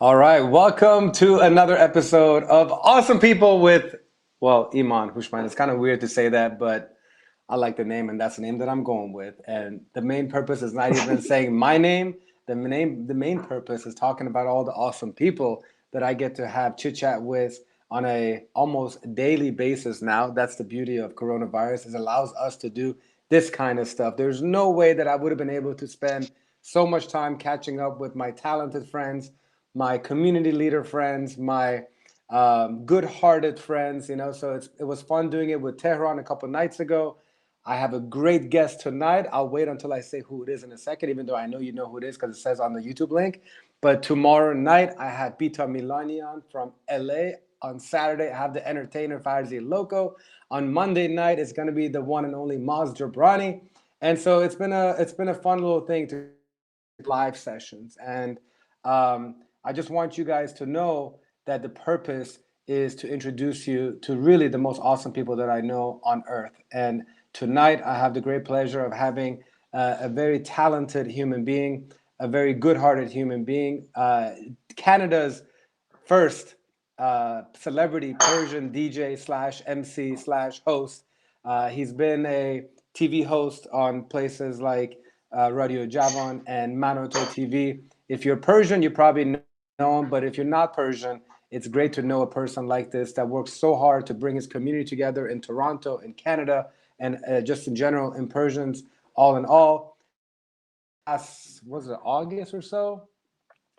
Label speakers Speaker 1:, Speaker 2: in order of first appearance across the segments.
Speaker 1: All right, welcome to another episode of Awesome People with, well, Iman Huschmand. It's kind of weird to say that, but I like the name, and that's the name that I'm going with. And the main purpose is not even saying my name. The main purpose is talking about all the awesome people that I get to have chit chat with on a almost daily basis now. That's the beauty of coronavirus. It allows us to do this kind of stuff. There's no way that I would have been able to spend so much time catching up with my talented friends, my community leader friends, my good-hearted friends. So it was fun doing it with Tehran a couple nights ago. I have a great guest tonight. I'll wait until I say who it is in a second, even though I know you know who it is because it says on the YouTube link. But tomorrow night, I have Bita Milanian from LA. On Saturday, I have the entertainer Farzi Loco. On Monday night, it's going to be the one and only Maz Jabrani. And so it's been a fun little thing to live sessions. And I just want you guys to know that the purpose is to introduce you to really the most awesome people that I know on earth. And tonight, I have the great pleasure of having a very talented human being, a very good-hearted human being, Canada's first celebrity Persian DJ slash MC slash host. He's been a TV host on places like Radio Javan and Manoto TV. If you're Persian, you probably know him, but if you're not Persian, it's great to know a person like this that works so hard to bring his community together in Toronto, in Canada, and just in general in Persians, all in all. Was it August or so?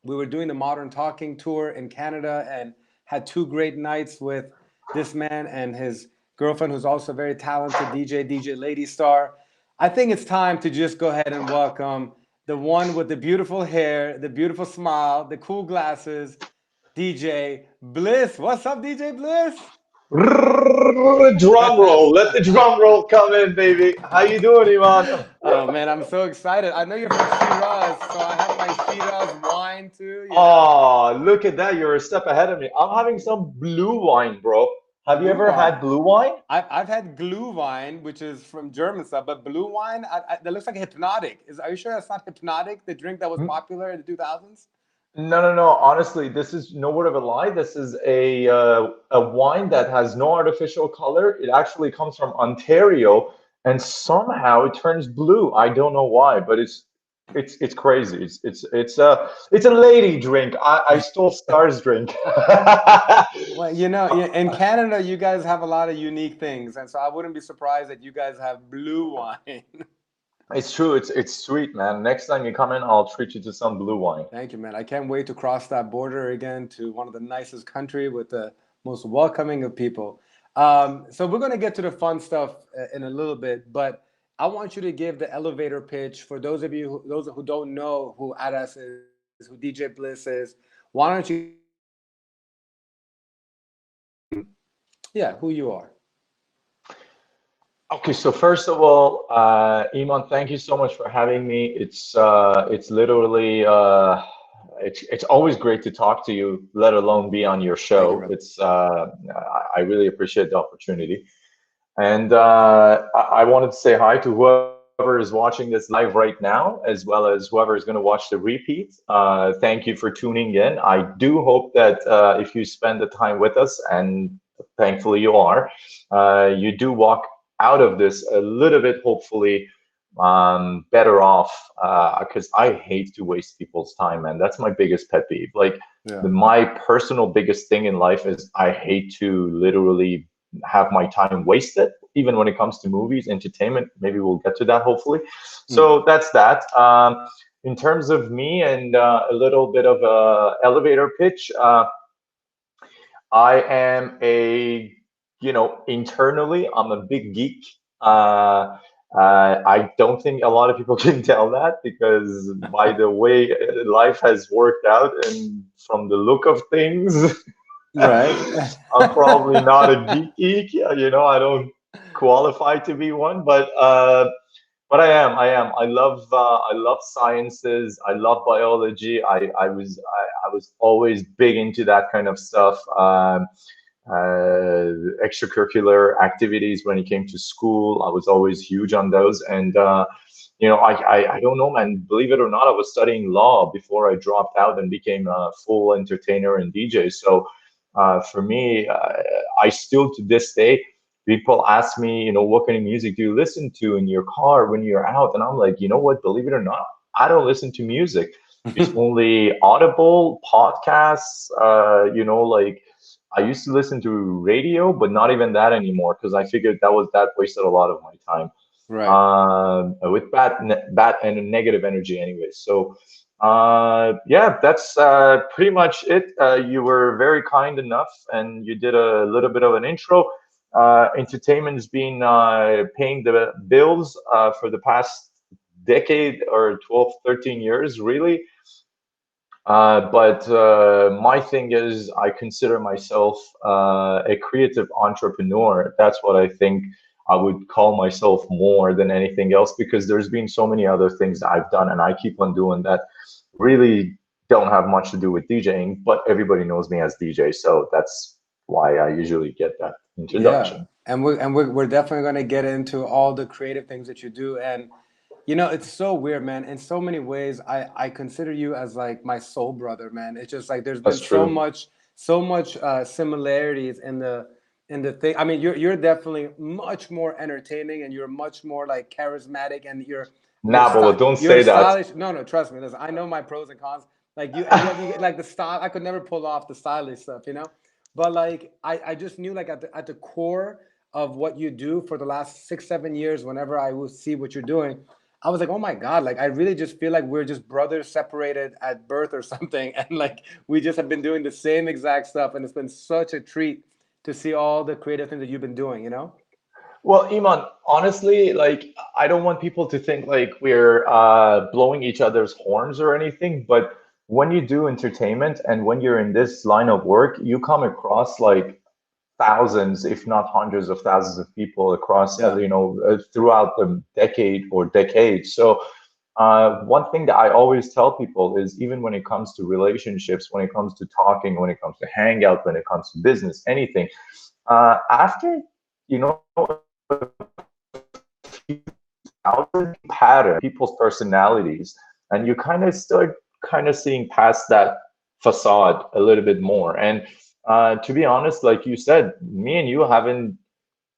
Speaker 1: We were doing the Modern Talking tour in Canada and had two great nights with this man and his girlfriend, who's also a very talented DJ Lady Star. I think it's time to just go ahead and welcome the one with the beautiful hair, the beautiful smile, the cool glasses, DJ Bliss. What's up, DJ Bliss?
Speaker 2: Drum roll. Let the drum roll come in, baby. How you doing, Iman?
Speaker 1: Oh man, I'm so excited. I know you're from Shiraz, so I have my Shiraz wine too.
Speaker 2: Oh, look at that. You're a step ahead of me. I'm having some blue wine, bro. Have you
Speaker 1: Blue
Speaker 2: ever
Speaker 1: wine.
Speaker 2: had blue wine?
Speaker 1: I've had glue wine, which is from German stuff, but blue wine, that looks like hypnotic. Are you sure that's not hypnotic, the drink that was popular in the 2000s?
Speaker 2: No, no, no. Honestly, this is no word of a lie. This is a wine that has no artificial color. It actually comes from Ontario, and somehow it turns blue. I don't know why, but it's crazy. It's a lady drink. I stole Star's drink.
Speaker 1: Well, in Canada, you guys have a lot of unique things, and so I wouldn't be surprised that you guys have blue wine.
Speaker 2: It's true. It's sweet, man. Next time you come in, I'll treat you to some blue wine.
Speaker 1: Thank you, man. I can't wait to cross that border again to one of the nicest country with the most welcoming of people. So we're going to get to the fun stuff in a little bit, but I want you to give the elevator pitch for those who don't know who Aras is, who DJ Bliss is. Why don't you, yeah, who you are?
Speaker 2: Okay, so first of all, Iman, thank you so much for having me. It's literally it's always great to talk to you, let alone be on your
Speaker 1: Thank you,
Speaker 2: show.
Speaker 1: brother.
Speaker 2: I really appreciate the opportunity, and I wanted to say hi to whoever is watching this live right now, as well as whoever is going to watch the repeat. Thank you for tuning in. I do hope that if you spend the time with us, and thankfully you are, you do walk out of this a little bit, hopefully, better off, because I hate to waste people's time, man. That's my biggest pet peeve. Like,
Speaker 1: Yeah.
Speaker 2: my personal biggest thing in life is I hate to literally have my time wasted, even when it comes to movies, entertainment. Maybe we'll get to that, hopefully. So that's that. In terms of me and a little bit of a elevator pitch, I am internally, I'm a big geek. I don't think a lot of people can tell that because by the way life has worked out and from the look of things,
Speaker 1: Right.
Speaker 2: I'm probably not a geek. I don't qualify to be one, but I am. I love sciences. I love biology. I was always big into that kind of stuff. Extracurricular activities when it came to school, I was always huge on those. And I don't know, man. Believe it or not, I was studying law before I dropped out and became a full entertainer and DJ. So for me, I still to this day, people ask me, what kind of music do you listen to in your car when you're out? And I'm like, you know what? Believe it or not, I don't listen to music. It's only Audible, podcasts, like I used to listen to radio, but not even that anymore because I figured that wasted a lot of my time
Speaker 1: Right.
Speaker 2: with bad and negative energy anyway. So yeah, that's pretty much it. You were very kind enough and you did a little bit of an intro. Entertainment's been paying the bills for the past decade or 12, 13 years, really. But my thing is, I consider myself a creative entrepreneur. That's what I think I would call myself more than anything else, because there's been so many other things that I've done and I keep on doing that really don't have much to do with DJing, but everybody knows me as DJ. So that's why I usually get that
Speaker 1: Yeah,
Speaker 2: introduction.
Speaker 1: and we're definitely going to get into all the creative things that you do, and it's so weird, man. In so many ways, I consider you as like my soul brother, man. It's just like there's been
Speaker 2: That's true.
Speaker 1: so much similarities in the thing. I mean, you're definitely much more entertaining, and you're much more like charismatic, and
Speaker 2: Nah, but don't
Speaker 1: you're
Speaker 2: say that.
Speaker 1: stylish. No, no, trust me. Listen, I know my pros and cons. Like you, and you get like the style. I could never pull off the stylish stuff. But like I just knew like at the core of what you do for the last 6 7 years, whenever I would see what you're doing, I was like, oh my God, like I really just feel like we're just brothers separated at birth or something. And like we just have been doing the same exact stuff. And it's been such a treat to see all the creative things that you've been doing.
Speaker 2: Well, Iman, honestly, like I don't want people to think like we're blowing each other's horns or anything, but when you do entertainment and when you're in this line of work, you come across like thousands, if not hundreds of thousands of people across,
Speaker 1: Yeah.
Speaker 2: throughout the decade or decades. So, one thing that I always tell people is even when it comes to relationships, when it comes to talking, when it comes to hangout, when it comes to business, anything, after you know thousand pattern people's personalities, and you kind of start kind of seeing past that facade a little bit more. And to be honest, like you said, me and you haven't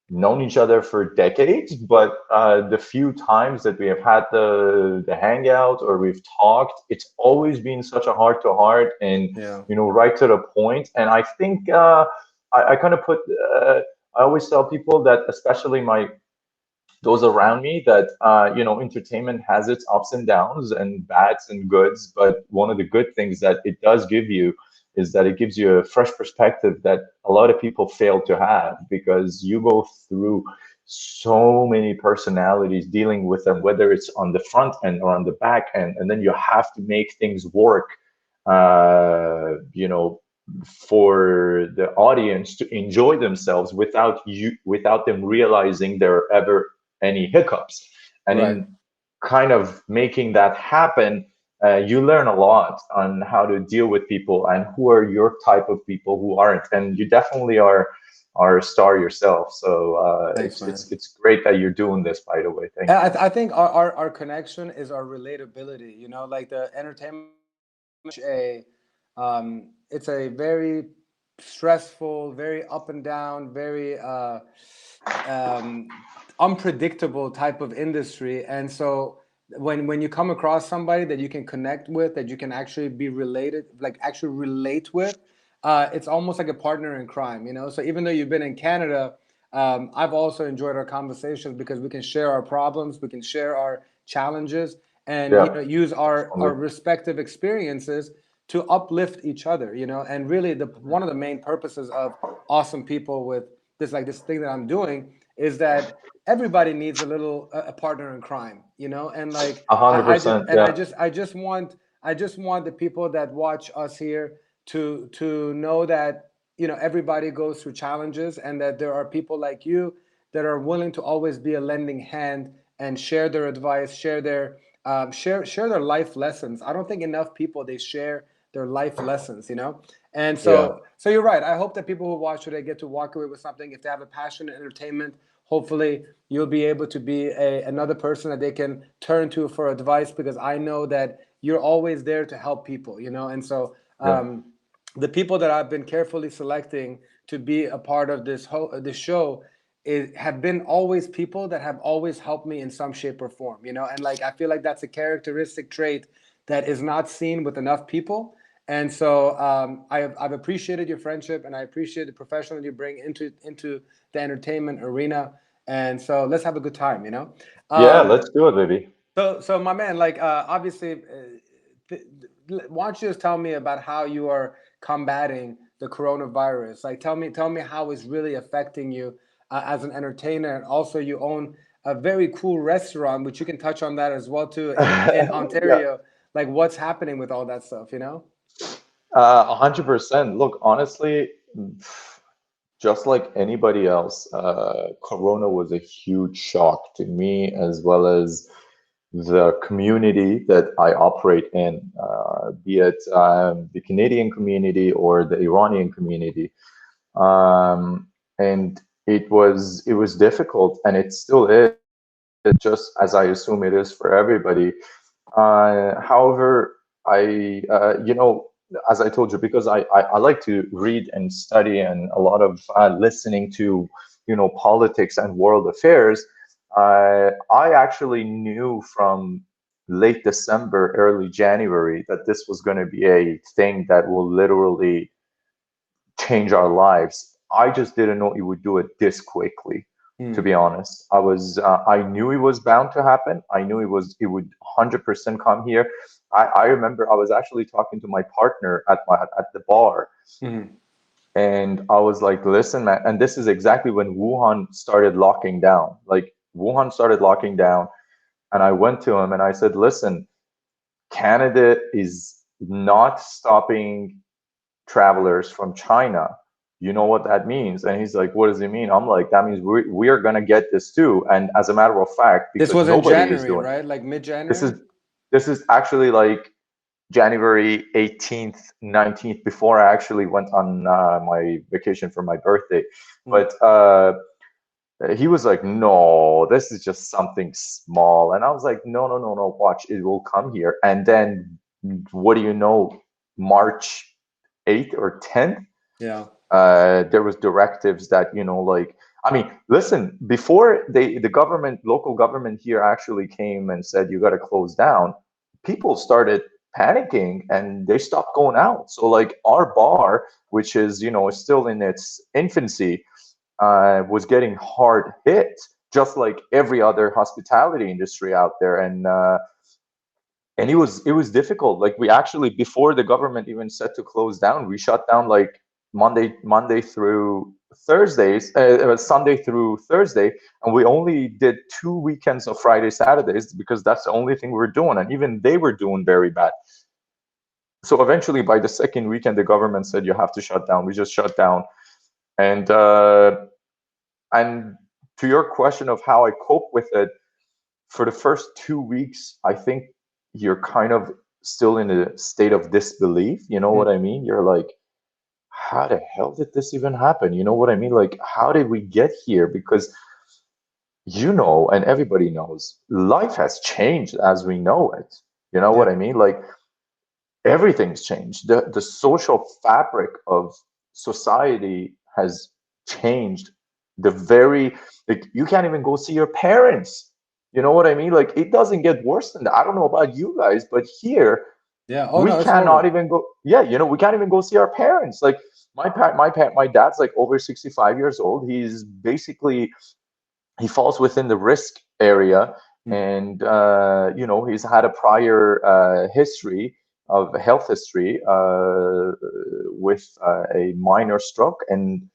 Speaker 2: known each other for decades, but the few times that we have had the hangout or we've talked, it's always been such a heart to heart and
Speaker 1: Yeah.
Speaker 2: right to the point. And I think I kind of put I always tell people that, especially those around me, that entertainment has its ups and downs and bads and goods, but one of the good things that it does give you is that it gives you a fresh perspective that a lot of people fail to have, because you go through so many personalities dealing with them, whether it's on the front end or on the back end, and then you have to make things work uh, you know for the audience to enjoy themselves without them realizing there are ever any hiccups. And
Speaker 1: Right.
Speaker 2: in kind of making that happen, you learn a lot on how to deal with people and who are your type of people, who aren't. And you definitely are a star yourself. So
Speaker 1: Thanks,
Speaker 2: it's
Speaker 1: man.
Speaker 2: it's it's great that you're doing this. By the way, thank
Speaker 1: And
Speaker 2: you.
Speaker 1: I think our connection is our relatability, like the entertainment, it's a very stressful, very up and down, very um, unpredictable type of industry. And so when you come across somebody that you can connect with, that you can actually be related, like actually relate with, it's almost like a partner in crime. So even though you've been in Canada, I've also enjoyed our conversations because we can share our problems, we can share our challenges, and
Speaker 2: Yeah,
Speaker 1: use our
Speaker 2: definitely.
Speaker 1: respective experiences to uplift each other. And really, the one of the main purposes of awesome people with this thing that I'm doing is that everybody needs a little a partner in crime. And like
Speaker 2: A hundred
Speaker 1: I just
Speaker 2: percent.
Speaker 1: and
Speaker 2: Yeah.
Speaker 1: I just want the people that watch us here to know that everybody goes through challenges, and that there are people like you that are willing to always be a lending hand and share their advice, share their life lessons. I don't think enough people they share their life lessons. And
Speaker 2: Yeah.
Speaker 1: so you're right. I hope that people who watch today get to walk away with something. If they have a passion in entertainment, hopefully you'll be able to be another person that they can turn to for advice, because I know that you're always there to help people, you know. And so the people that I've been carefully selecting to be a part of this show have been always people that have always helped me in some shape or form, you know. And like, I feel like that's a characteristic trait that is not seen with enough people. And so I've appreciated your friendship, and I appreciate the professional you bring into the entertainment arena. And so let's have a good time, you know.
Speaker 2: Yeah, let's do it, baby.
Speaker 1: So my man, like, obviously, why don't you just tell me about how you are combating the coronavirus? Like, tell me how it's really affecting you as an entertainer, and also you own a very cool restaurant, which you can touch on that as well too in
Speaker 2: Yeah.
Speaker 1: Ontario. Like, what's happening with all that stuff, you know?
Speaker 2: 100%. Look, honestly, just like anybody else, Corona was a huge shock to me, as well as the community that I operate in, be it the Canadian community or the Iranian community. And it was difficult, and it still is, just as I assume it is for everybody. However, you know, as I told you, because I like to read and study, and a lot of listening to, you know, politics and world affairs. I actually knew from late December, early January, that this was going to be a thing that will literally change our lives. I just didn't know it would do it this quickly. To be honest, I knew it was bound to happen. I knew it would 100% come here. I remember I was actually talking to my partner at the bar, and I was like, "Listen, man," and this is exactly when Wuhan started locking down. Like, Wuhan started locking down, and I went to him and I said, "Listen, Canada is not stopping travelers from China. You know what that means?" And he's like, "What does it mean?" I'm like, "That means we are gonna get this too." And as a matter of fact,
Speaker 1: This
Speaker 2: because
Speaker 1: was in
Speaker 2: nobody is
Speaker 1: January,
Speaker 2: doing it,
Speaker 1: right? Like
Speaker 2: this is
Speaker 1: mid-January?
Speaker 2: this is actually like January 18th, 19th, before I actually went on my vacation for my birthday. But he was like, "No, this is just something small." And I was like, "No, no, no, no, watch, it will come here." And then, what do you know, March 8th or 10th,
Speaker 1: Yeah.
Speaker 2: there was directives that, you know, like, I mean, listen, before the government, local government here actually came and said you got to close down, people started panicking and they stopped going out. So like, our bar, which is, you know, is still in its infancy, was getting hard hit, just like every other hospitality industry out there. And it was difficult. Like, we actually, before the government even said to close down, we shut down like Monday through Thursdays, Sunday through Thursday, and we only did 2 weekends of Friday, Saturdays, because that's the only thing we're doing, and even they were doing very bad. So eventually, by the second weekend, the government said you have to shut down. We just shut down, and and to your question of how I cope with it, for the first 2 weeks, I think you're kind of still in a state of disbelief. You know what I mean? You're like, how the hell did this even happen? You know what I mean? Like, how did we get here? Because, you know, and everybody knows, life has changed as we know it. You know what I mean? Like, everything's changed. The social fabric of society has changed. Like, you can't even go see your parents. You know what I mean? Like, it doesn't get worse than that. I don't know about you guys, but here,
Speaker 1: Yeah. Oh
Speaker 2: we
Speaker 1: no, it's
Speaker 2: cannot
Speaker 1: horrible.
Speaker 2: even go. Yeah, you know, we can't even go see our parents. Like, my dad's like over 65 years old. He's basically, he falls within the risk area, and you know, he's had a prior history of health history with a minor stroke, and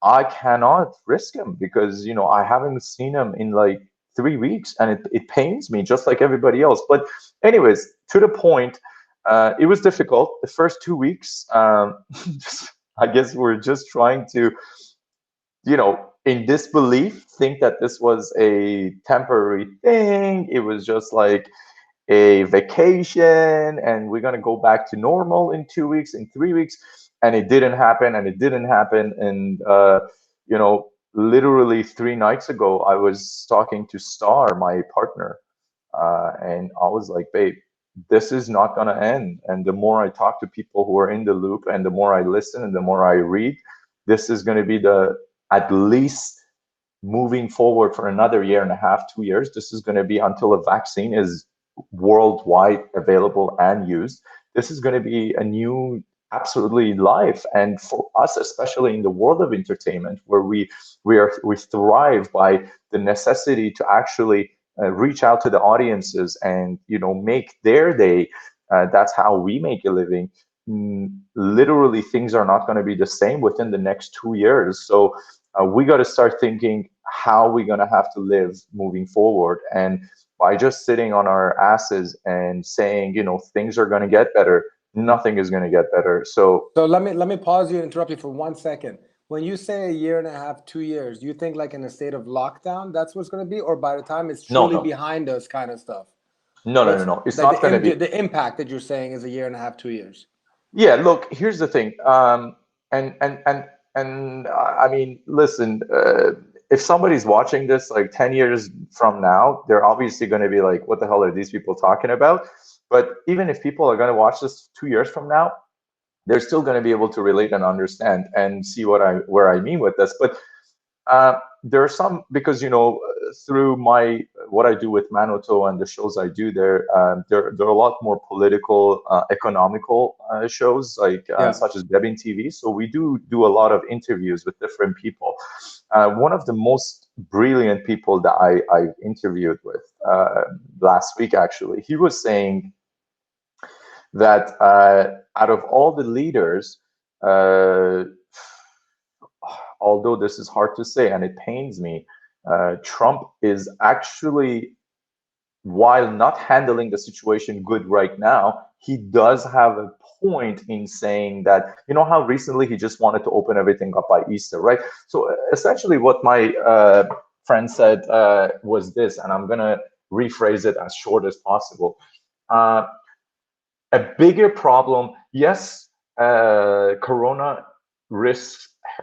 Speaker 2: I cannot risk him because, you know, I haven't seen him in like 3 weeks, and it pains me just like everybody else. But anyways, to the point, it was difficult the first 2 weeks. I guess we're just trying to, you know, in disbelief, think that this was a temporary thing. It was just like a vacation, and we're going to go back to normal in 2 weeks, in 3 weeks. And it didn't happen, and it didn't happen. And, you know, literally 3 nights ago, I was talking to Star, my partner, and I was like, babe, this is not going to end. And the more I talk to people who are in the loop, and the more I listen, and the more I read, this is going to be at least moving forward for another year and a half, 2 years. This is going to be until a vaccine is worldwide available and used. This is going to be a new absolutely life. And for us, especially in the world of entertainment, where we thrive by the necessity to actually reach out to the audiences and make their day. That's how we make a living. Literally, things are not going to be the same within the next 2 years. So we got to start thinking how we're going to have to live moving forward. And by just sitting on our asses and saying, things are going to get better, nothing is going to get better. So
Speaker 1: let me pause you and interrupt you for 1 second. When you say a year and a half, 2 years, do you think like in a state of lockdown, that's what's going to be? Or by the time it's truly behind us kind of stuff?
Speaker 2: No. It's not going to be.
Speaker 1: The impact that you're saying is a year and a half, 2 years.
Speaker 2: Yeah, look, here's the thing. And I mean, listen, if somebody's watching this like 10 years from now, they're obviously going to be like, what the hell are these people talking about? But even if people are going to watch this 2 years from now, they're still going to be able to relate and understand and see where I mean with this. But there are some, because through what I do with Manoto and the shows I do there are a lot more political, economical shows, like such as Debbing TV. So we do a lot of interviews with different people. One of the most brilliant people that I interviewed with last week, actually, he was saying that out of all the leaders, although this is hard to say and it pains me, Trump is actually, while not handling the situation good right now, he does have a point in saying that, how recently he just wanted to open everything up by Easter, right? So essentially what my friend said was this, and I'm going to rephrase it as short as possible. A bigger problem, yes, Corona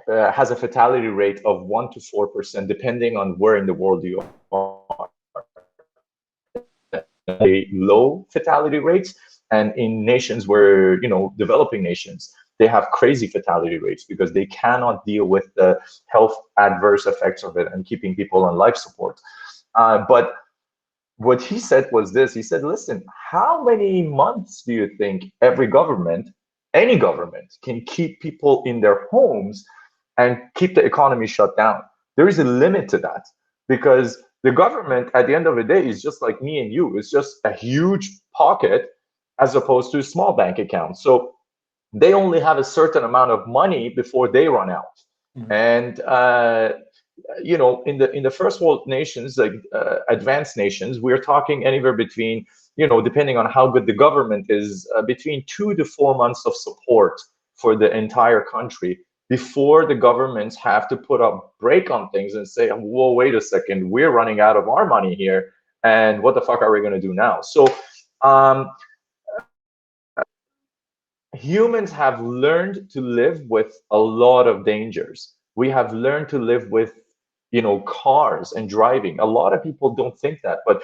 Speaker 2: has a fatality rate of 1 to 4%, depending on where in the world you are. Low fatality rates, and in nations where, developing nations, they have crazy fatality rates because they cannot deal with the health adverse effects of it and keeping people on life support. But what he said was this. He said, listen, how many months do you think any government can keep people in their homes and keep the economy shut down? There is a limit to that, because the government at the end of the day is just like me and you. It's just a huge pocket as opposed to a small bank account. So they only have a certain amount of money before they run out. Mm-hmm. And in the first world nations, like advanced nations, we're talking anywhere between, depending on how good the government is, between 2 to 4 months of support for the entire country before the governments have to put a brake on things and say, whoa, wait a second, we're running out of our money here, and what the fuck are we going to do now? So humans have learned to live with a lot of dangers. We have learned to live with cars and driving. A lot of people don't think that, but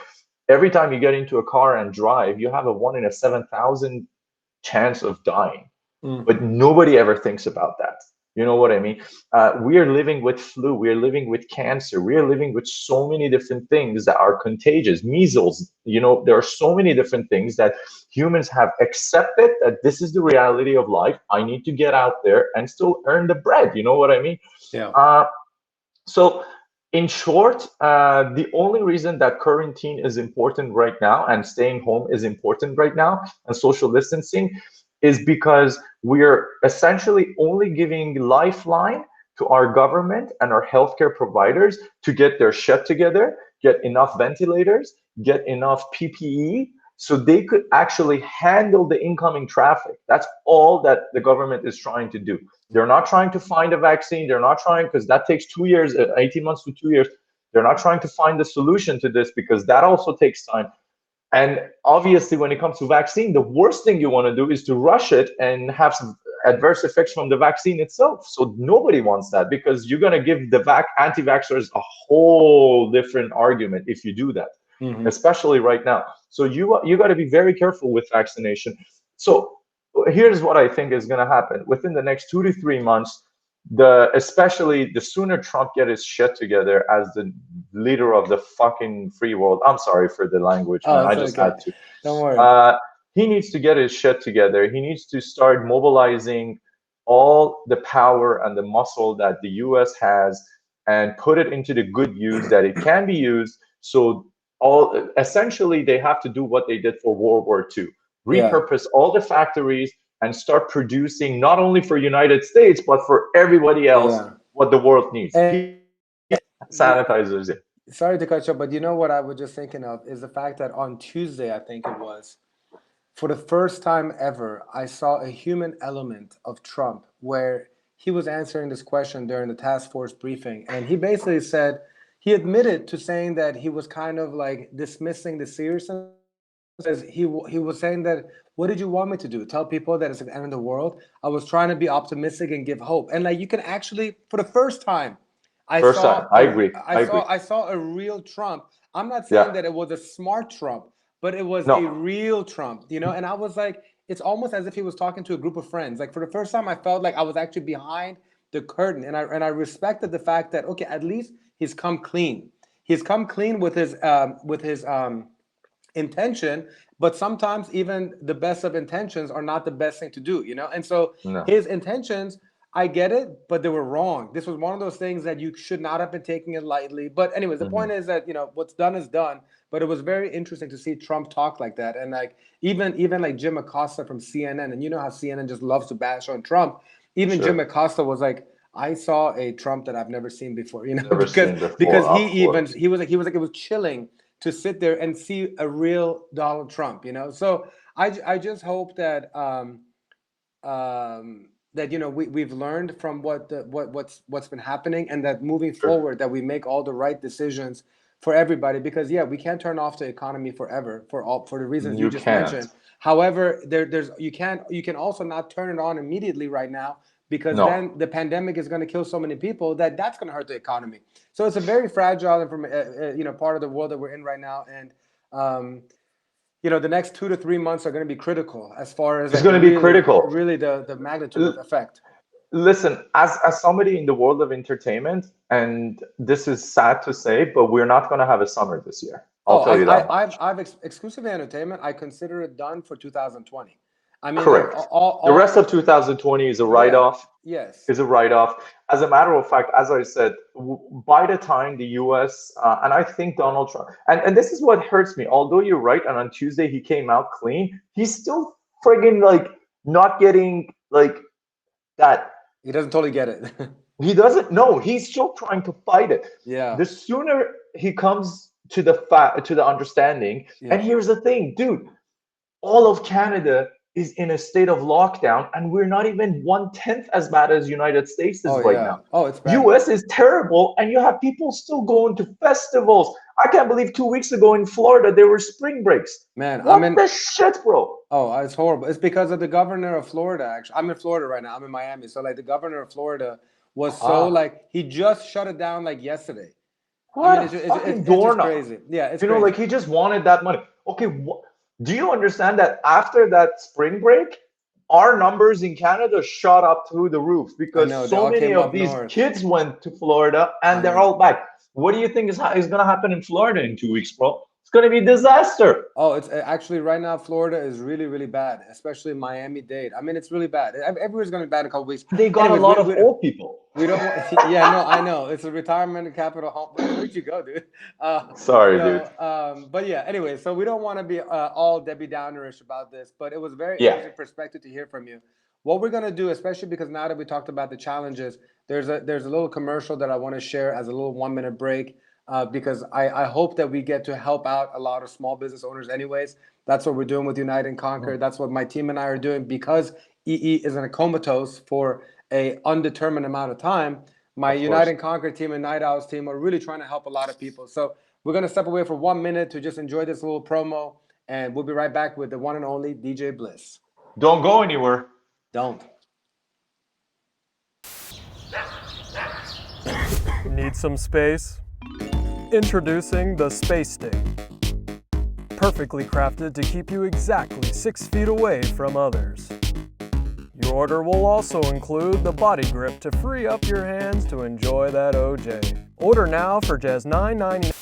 Speaker 2: every time you get into a car and drive, you have a 1 in 7,000 chance of dying. But nobody ever thinks about that. You know what I mean? We are living with flu. We are living with cancer. We are living with so many different things that are contagious. Measles, there are so many different things that humans have accepted that this is the reality of life. I need to get out there and still earn the bread. You know what I mean?
Speaker 1: Yeah.
Speaker 2: So in short, the only reason that quarantine is important right now and staying home is important right now and social distancing is because we're essentially only giving lifeline to our government and our healthcare providers to get their shit together, get enough ventilators, get enough PPE, so they could actually handle the incoming traffic. That's all that the government is trying to do. They're not trying to find a vaccine. They're not trying, because that takes 2 years, 18 months to 2 years. They're not trying to find the solution to this because that also takes time. And obviously, when it comes to vaccine, the worst thing you want to do is to rush it and have adverse effects from the vaccine itself. So nobody wants that, because you're going to give the anti-vaxxers a whole different argument if you do that, especially right now. So you got to be very careful with vaccination. So here's what I think is going to happen within the next 2 to 3 months. Especially the sooner Trump get his shit together as the leader of the fucking free world. I'm sorry for the language, man. I just had to.
Speaker 1: Don't worry.
Speaker 2: He needs to get his shit together. He needs to start mobilizing all the power and the muscle that the US has and put it into the good use that it can be used. So essentially they have to do what they did for World War II. Repurpose all the factories and start producing not only for United States, but for everybody else, what the world needs. Sanitizers.
Speaker 1: Sorry to cut you off, but you know what I was just thinking of is the fact that on Tuesday, I think it was, for the first time ever, I saw a human element of Trump where he was answering this question during the task force briefing. And he basically said, he admitted to saying that he was kind of like dismissing the seriousness. He was saying that, what did you want me to do? Tell people that it's the end of the world? I was trying to be optimistic and give hope. And like, you can actually, for the first time, I agree. I saw a real Trump. I'm not saying that it was a smart Trump, but it was a real Trump, you know? And I was like, it's almost as if he was talking to a group of friends. Like, for the first time, I felt like I was actually behind the curtain. And I respected the fact that, okay, at least he's come clean. He's come clean with his intention, but sometimes even the best of intentions are not the best thing to do, you know? And so his intentions, I get it, but they were wrong. This was one of those things that you should not have been taking it lightly. But anyways, the point is that, you know, what's done is done. But it was very interesting to see Trump talk like that. And like even like Jim Acosta from CNN, and you know how CNN just loves to bash on Trump. Even Jim Acosta was like, I saw a Trump that I've never seen before, you know, because he was like it was chilling to sit there and see a real Donald Trump, you know. So I just hope that that, you know, we've learned from what's been happening, and that moving forward that we make all the right decisions for everybody, because we can't turn off the economy forever for the reasons you just mentioned. However, you can also not turn it on immediately right now, because then the pandemic is going to kill so many people that's going to hurt the economy. So it's a very fragile you know, part of the world that we're in right now, and you know, the next 2 to 3 months are going to be critical as far as
Speaker 2: it's going to be critical.
Speaker 1: Really, the magnitude of effect.
Speaker 2: Listen, as somebody in the world of entertainment, and this is sad to say, but we're not going to have a summer this year. I'll tell you that.
Speaker 1: I've exclusively entertainment. I consider it done for 2020. I mean,
Speaker 2: correct.
Speaker 1: Like,
Speaker 2: the rest of 2020 is a write-off.
Speaker 1: Yes.
Speaker 2: Is a write-off. As a matter of fact, as I said, by the time the US, and I think Donald Trump, and this is what hurts me, although you're right, and on Tuesday he came out clean, he's still friggin' like not getting like that.
Speaker 1: He doesn't totally get it.
Speaker 2: He doesn't. No, he's still trying to fight it.
Speaker 1: Yeah.
Speaker 2: The sooner he comes to the understanding, and here's the thing, dude, all of Canada is in a state of lockdown, and we're not even 1/10 as bad as United States is right now.
Speaker 1: Oh, it's bad.
Speaker 2: US is terrible, and you have people still going to festivals. I can't believe 2 weeks ago in Florida there were spring breaks.
Speaker 1: Man,
Speaker 2: what the shit, bro?
Speaker 1: Oh, it's horrible. It's because of the governor of Florida. Actually, I'm in Florida right now. I'm in Miami. So like the governor of Florida was so like, he just shut it down like yesterday.
Speaker 2: What?
Speaker 1: I mean, it's just crazy. Yeah, it's
Speaker 2: know, like he just wanted that money. Okay, do you understand that after that spring break, our numbers in Canada shot up through the roof because so many of these kids went to Florida and they're all back. What do you think is going to happen in Florida in 2 weeks, bro? It's going to be a disaster.
Speaker 1: Oh, it's actually right now, Florida is really, really bad, especially Miami-Dade. I mean, it's really bad. Everywhere's going to be bad in a couple weeks.
Speaker 2: They got a lot of old people.
Speaker 1: We don't want, yeah, no, I know. It's a retirement capital home. Where'd you go, dude?
Speaker 2: Sorry, dude.
Speaker 1: But yeah, anyway, so we don't want to be all Debbie Downerish about this, but it was very interesting perspective to hear from you. What we're going to do, especially because now that we talked about the challenges, there's a little commercial that I want to share as a little 1-minute break. Because I hope that we get to help out a lot of small business owners anyways. That's what we're doing with Unite and Conquer. That's what my team and I are doing, because EE is in a comatose for a undetermined amount of time. My Unite and Conquer team and Night Owls team are really trying to help a lot of people. So we're going to step away for 1 minute to just enjoy this little promo, and we'll be right back with the one and only DJ Bliss.
Speaker 2: Don't go anywhere.
Speaker 1: Don't.
Speaker 3: Need some space? Introducing the Space Stick. Perfectly crafted to keep you exactly 6 feet away from others. Your order will also include the body grip to free up your hands to enjoy that OJ. Order now for just $9.99.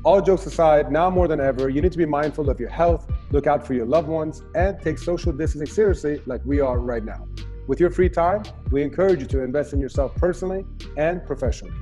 Speaker 1: All jokes aside, now more than ever, you need to be mindful of your health, look out for your loved ones, and take social distancing seriously like we are right now. With your free time, we encourage you to invest in yourself personally and professionally.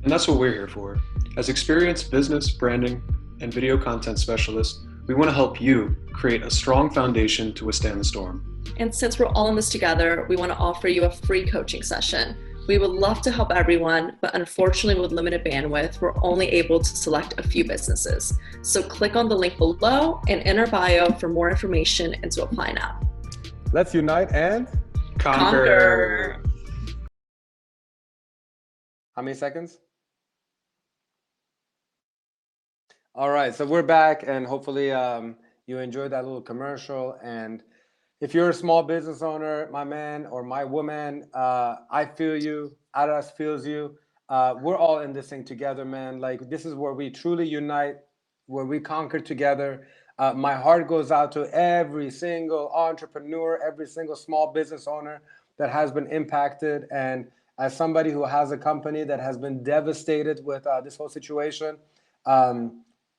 Speaker 4: And that's what we're here for. As experienced business, branding, and video content specialists, we want to help you create a strong foundation to withstand the storm.
Speaker 5: And since we're all in this together, we want to offer you a free coaching session. We would love to help everyone, but unfortunately with limited bandwidth, we're only able to select a few businesses. So click on the link below and in our bio for more information and to apply now.
Speaker 1: Let's unite and
Speaker 4: Conquer.
Speaker 1: How many seconds? All right, so we're back, and hopefully you enjoyed that little commercial. And if you're a small business owner, my man or my woman, I feel you. Aras feels you. We're all in this thing together, man. Like, this is where we truly unite, where we conquer together. My heart goes out to every single entrepreneur, every single small business owner that has been impacted. And as somebody who has a company that has been devastated with this whole situation,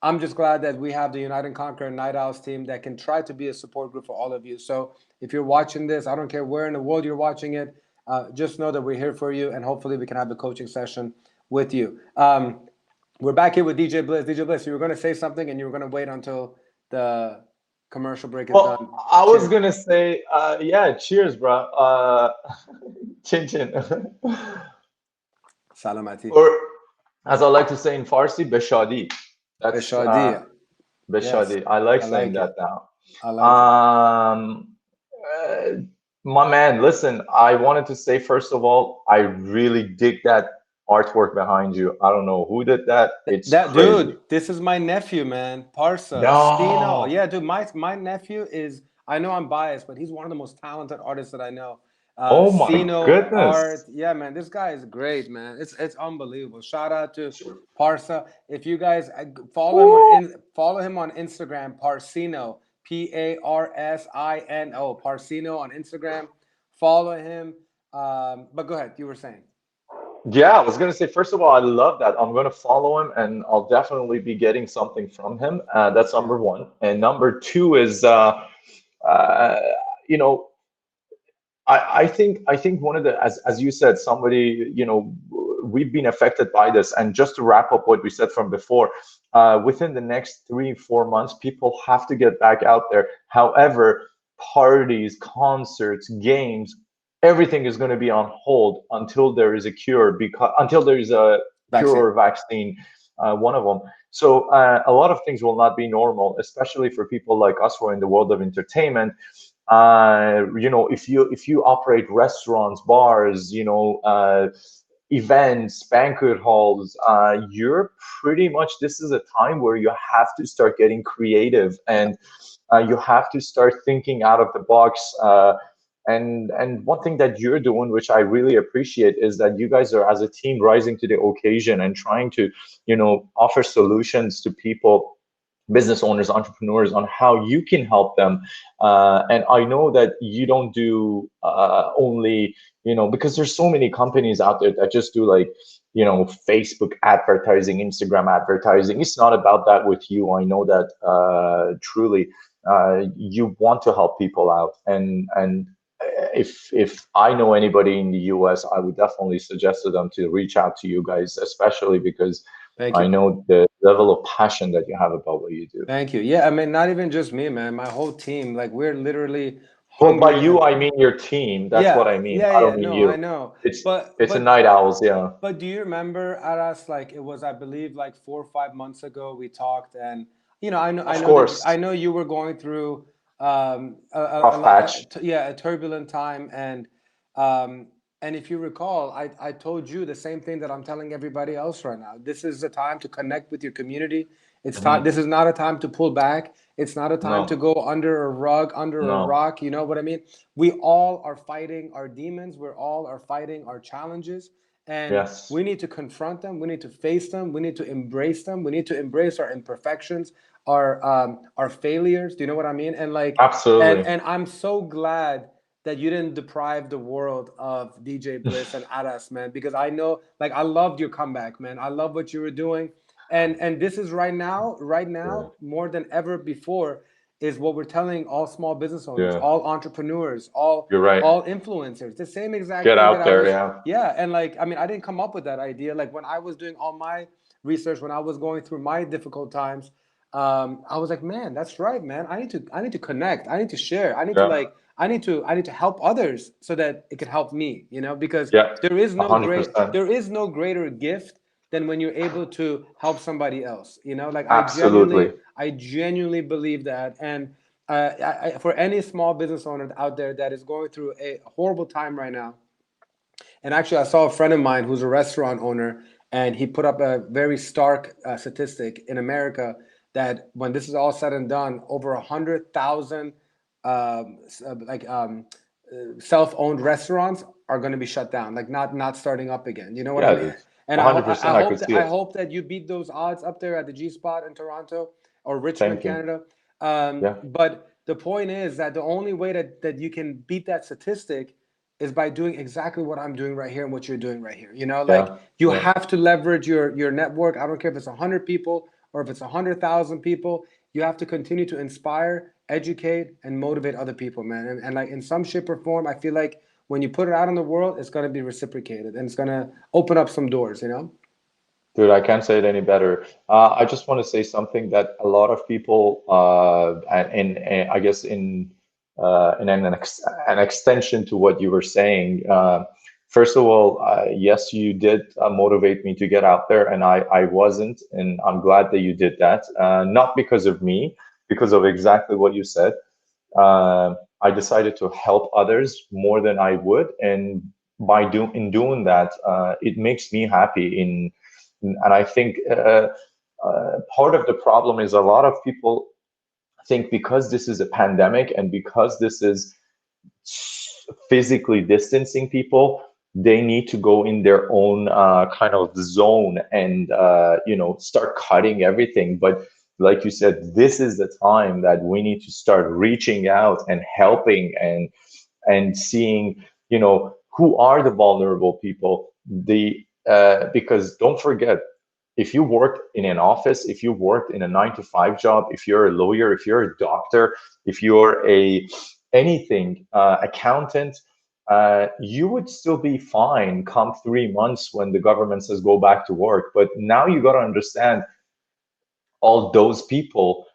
Speaker 1: I'm just glad that we have the Unite and Conquer Night Owls team that can try to be a support group for all of you. So if you're watching this, I don't care where in the world you're watching it, just know that we're here for you, and hopefully we can have a coaching session with you. We're back here with DJ Bliss. DJ Bliss, you were going to say something, and you were going to wait until the commercial break is done.
Speaker 2: I was going to say, yeah, cheers, bro. Chin chin.
Speaker 1: Salamati.
Speaker 2: Or, as I like to say in Farsi, beshadi. That's
Speaker 1: Beshadi.
Speaker 2: Beshadi. Yes. I like saying that now.
Speaker 1: I like
Speaker 2: it. My man, listen, I wanted to say, first of all, I really dig that artwork behind you. I don't know who did that. It's that crazy.
Speaker 1: Dude, this is my nephew, man. Parsa.
Speaker 2: No.
Speaker 1: Stino. Yeah, dude, my nephew is, I know I'm biased, but he's one of the most talented artists that I know.
Speaker 2: Oh my goodness.
Speaker 1: Art. Yeah, man, this guy is great, man. It's unbelievable. Shout out to Parsa. If you guys follow him on Instagram, Parsino, Parsino, Parsino on Instagram. Follow him. But go ahead, you were saying.
Speaker 2: Yeah, I was going to say, first of all, I love that. I'm going to follow him, and I'll definitely be getting something from him. That's number one. And number two is, you know, I think one of the, as you said, somebody, you know, we've been affected by this. And just to wrap up what we said from before, within the next 3-4 months, people have to get back out there. However, parties, concerts, games, everything is going to be on hold until there is a cure, until there is a cure or vaccine, one of them. So a lot of things will not be normal, especially for people like us who are in the world of entertainment. You know, if you operate restaurants, bars, you know, events, banquet halls, you're pretty much, this is a time where you have to start getting creative, and you have to start thinking out of the box. And one thing that you're doing, which I really appreciate, is that you guys are, as a team, rising to the occasion and trying to, you know, offer solutions to people, business owners, entrepreneurs, on how you can help them. And I know that you don't do only, you know, because there's so many companies out there that just do, like, you know, Facebook advertising, Instagram advertising. It's not about that with you. I know that truly you want to help people out. And if I know anybody in the US, I would definitely suggest to them to reach out to you guys, especially because I know the level of passion that you have about what you do.
Speaker 1: Thank you. Yeah, I mean, not even just me, man. My whole team, like, we're literally.
Speaker 2: Well, by you, I mean your team. That's what I mean.
Speaker 1: Yeah,
Speaker 2: I don't mean you.
Speaker 1: I know.
Speaker 2: It's a Night Owls, yeah.
Speaker 1: But do you remember, Aras? Like, it was, I believe, like 4 or 5 months ago we talked, and you know, I know you were going through a turbulent time, and if you recall, I told you the same thing that I'm telling everybody else right now. This is the time to connect with your community. It's time. This is not a time to pull back. It's not a time to go under a rug, under a rock. You know what I mean? We all are fighting our demons. We're all are fighting our challenges. And
Speaker 2: Yes.
Speaker 1: we need to confront them. We need to face them. We need to embrace them. We need to embrace our imperfections, our failures. Do you know what I mean? And like,
Speaker 2: Absolutely.
Speaker 1: and I'm so glad that you didn't deprive the world of DJ Bliss and Aras, man, because I know, like, I loved your comeback, man. I love what you were doing, and this is right now, more than ever before, is what we're telling all small business owners,
Speaker 2: Yeah.
Speaker 1: all entrepreneurs,
Speaker 2: You're right.
Speaker 1: all influencers, the same exact
Speaker 2: Get
Speaker 1: thing
Speaker 2: out
Speaker 1: that
Speaker 2: there,
Speaker 1: I was,
Speaker 2: yeah.
Speaker 1: yeah, and like, I mean, I didn't come up with that idea. Like when I was doing all my research, when I was going through my difficult times, I was like, man, that's right, man. I need to connect. I need to share. I need to
Speaker 2: Yeah.
Speaker 1: like, I need to help others so that it could help me, you know, because
Speaker 2: Yeah.
Speaker 1: there is no
Speaker 2: 100%.
Speaker 1: greater gift than when you're able to help somebody else, you know, like
Speaker 2: Absolutely.
Speaker 1: I genuinely believe that. And for any small business owner out there that is going through a horrible time right now, and actually I saw a friend of mine who's a restaurant owner, and he put up a very stark statistic in America that when this is all said and done, over 100,000 self-owned restaurants are going to be shut down, like not starting up again. You know what I
Speaker 2: Yeah,
Speaker 1: mean?
Speaker 2: dude.
Speaker 1: And
Speaker 2: 100%. I could see
Speaker 1: I
Speaker 2: it.
Speaker 1: hope that you beat those odds up there at the G Spot in Toronto or Richmond,
Speaker 2: Thank you.
Speaker 1: Canada.
Speaker 2: Yeah.
Speaker 1: But the point is that the only way that you can beat that statistic is by doing exactly what I'm doing right here and what you're doing right here. You know, like
Speaker 2: Yeah.
Speaker 1: you
Speaker 2: Yeah.
Speaker 1: have to leverage your network. I don't care if it's 100 people or if it's 100,000 people. You have to continue to inspire, educate, and motivate other people, man. And like in some shape or form, I feel like when you put it out in the world, it's going to be reciprocated and it's going to open up some doors, you know?
Speaker 2: Dude, I can't say it any better. I just want to say something that a lot of people, and I guess in an extension to what you were saying. First of all, yes, you did motivate me to get out there, and I wasn't, and I'm glad that you did that. Not because of me, because of exactly what you said. I decided to help others more than I would, and in doing that, it makes me happy. And I think part of the problem is a lot of people think because this is a pandemic and because this is physically distancing people, they need to go in their own kind of zone and start cutting everything. But like you said, this is the time that we need to start reaching out and helping and seeing, who are the vulnerable people. Because don't forget, if you work in an office, if you worked in a 9-to-5 job, if you're a lawyer, if you're a doctor, if you're anything, accountant, you would still be fine come 3 months when the government says go back to work. But now you got to understand all those people